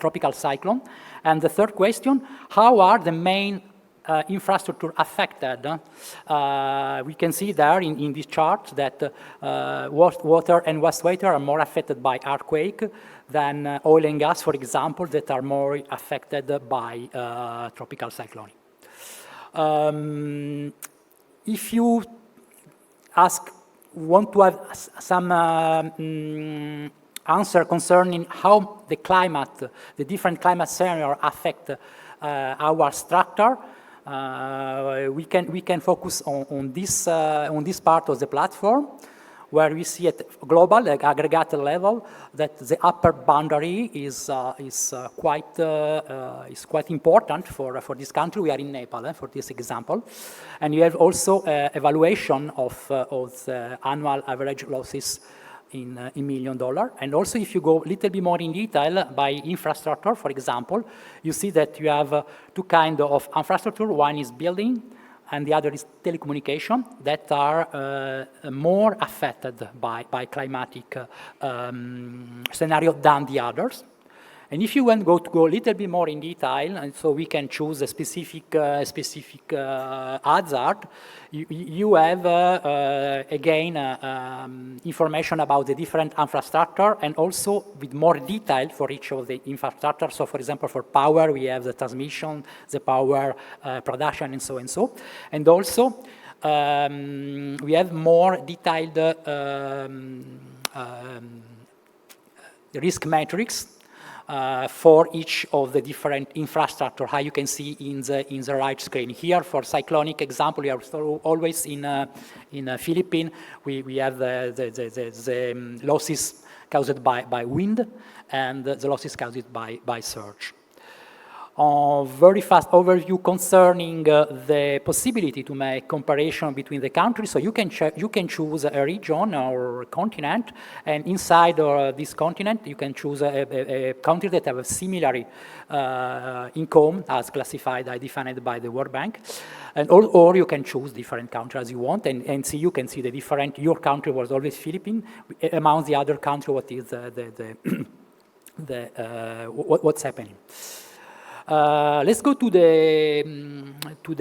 S14: tropical cyclone. And the third question: how are the main infrastructure affected? We can see there in this chart that water and wastewater are more affected by earthquake than oil and gas, for example, that are more affected by tropical cyclone. If you want to have some answer concerning how the climate, the different climate scenarios affect our structure, we can focus on this part of the platform, where we see at global, like aggregate level, that the upper boundary is quite important for this country. We are in Nepal for this example, and you have also evaluation of the annual average losses in $1 million. And also, if you go a little bit more in detail by infrastructure, for example, you see that you have two kinds of infrastructure. One is building, and the other is telecommunication, that are more affected by climatic scenario than the others. And if you want to go a little bit more in detail, and so we can choose a specific hazard, you have, again, information about the different infrastructure, and also with more detail for each of the infrastructure. So, for example, for power, we have the transmission, the power production, and so and so. And also, we have more detailed risk matrix for each of the different infrastructure, how you can see in the right screen. Here, for cyclonic example, we are always in Philippines. We have the losses caused by wind and the losses caused by surge. Very fast overview concerning the possibility to make comparison between the countries. So you can choose a region or a continent, and inside this continent you can choose a country that have a similar income as classified, defined by the World Bank, and or you can choose different countries as you want, and see, you can see the different. Your country was always Philippines among the other country. What is what's happening? Let's go to the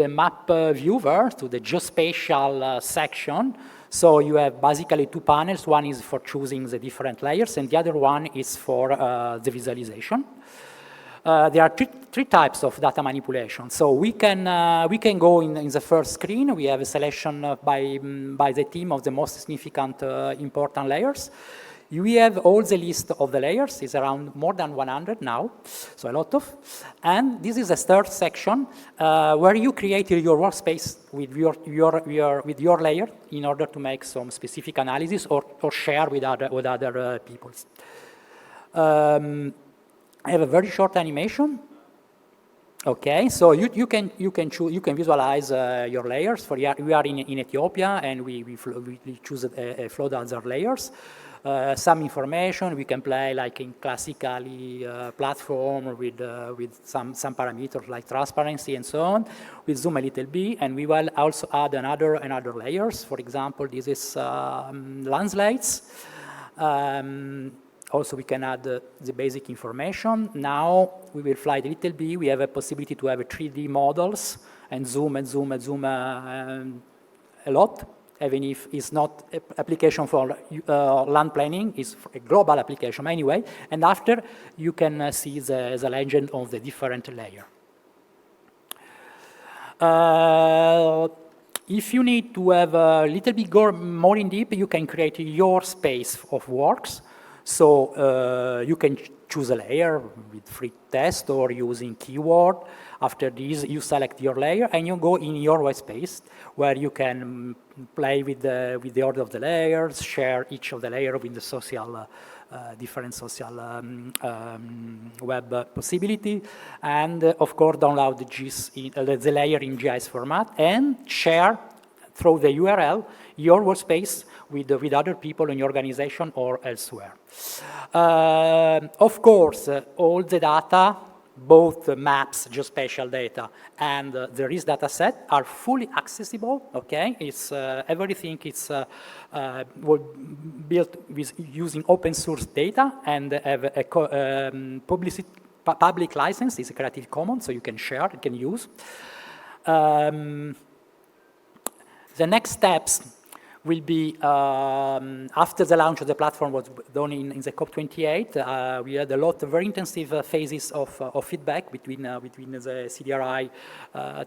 S14: map viewer, to the geospatial section. So you have basically two panels. One is for choosing the different layers, and the other one is for the visualization. There are three types of data manipulation. So we can go in the first screen. We have a selection by the team of the most significant important layers. We have all the list of the layers. It's around more than 100 now, so a lot of. And this is a third section where you create your workspace with your layer in order to make some specific analysis or share with other people. I have a very short animation. Okay, so you can visualize your layers. We are in Ethiopia, and we choose a flood hazard layers. Some information we can play like in classically platform with some parameters like transparency and so on. We zoom a little bit, and we will also add another layers. For example, this is landslides. Also, we can add the basic information. Now we will fly a little bit. We have a possibility to have a 3D models and zoom a lot. Even if it's not an application for land planning, it's a global application anyway. And after, you can see the legend of the different layer. If you need to have a little bit more in deep, you can create your space of works. So you can choose a layer with free test or using keyword. After this, you select your layer and you go in your web space where you can play with the order of the layers, share each of the layer with the social, different social web possibility, and of course download the layer in GIS format and share through the URL your workspace with other people in your organization or elsewhere. Of course, all the data, both the maps, geospatial data, and the risk data set are fully accessible, okay? It's, everything is built with using open source data and have a public license. It's a Creative Commons, so you can share, you can use. The next steps will be, after the launch of the platform was done in the COP28, we had a lot of very intensive phases of feedback between the CDRI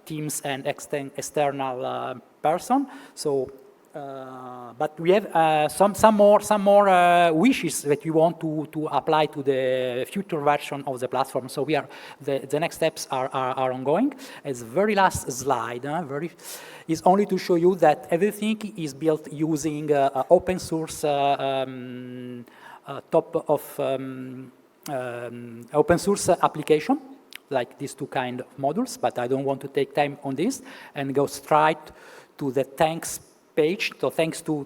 S14: teams and external person. So, but we have some more wishes that we want to apply to the future version of the platform. So we are the next steps are ongoing. As very last slide, is only to show you that everything is built using open source top of open source application, like these two kind of modules. But I don't want to take time on this and go straight to the thanks page. So thanks to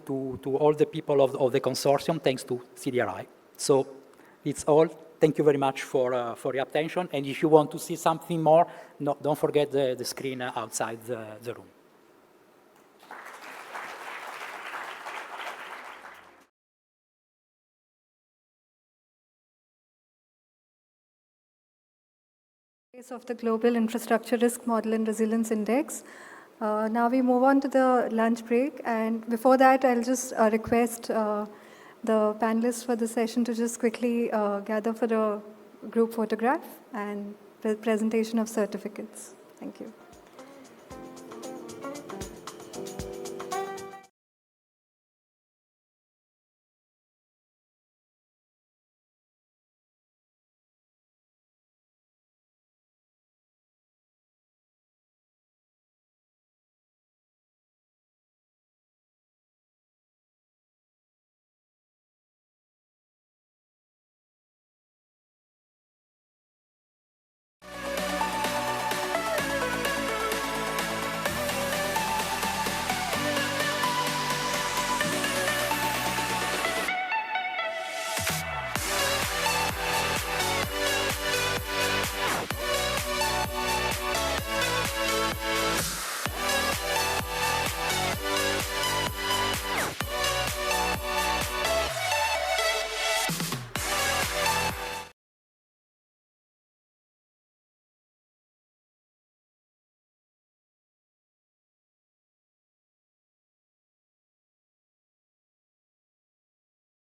S14: all the people of the consortium, thanks to CDRI. So it's all. Thank you very much for your attention. And if you want to see something more, don't forget the screen outside the room.
S1: Of the Global Infrastructure Risk Model and Resilience Index. Now we move on to the lunch break, and before that I'll just request the panelists for the session to just quickly gather for the group photograph and the presentation of certificates. Thank you.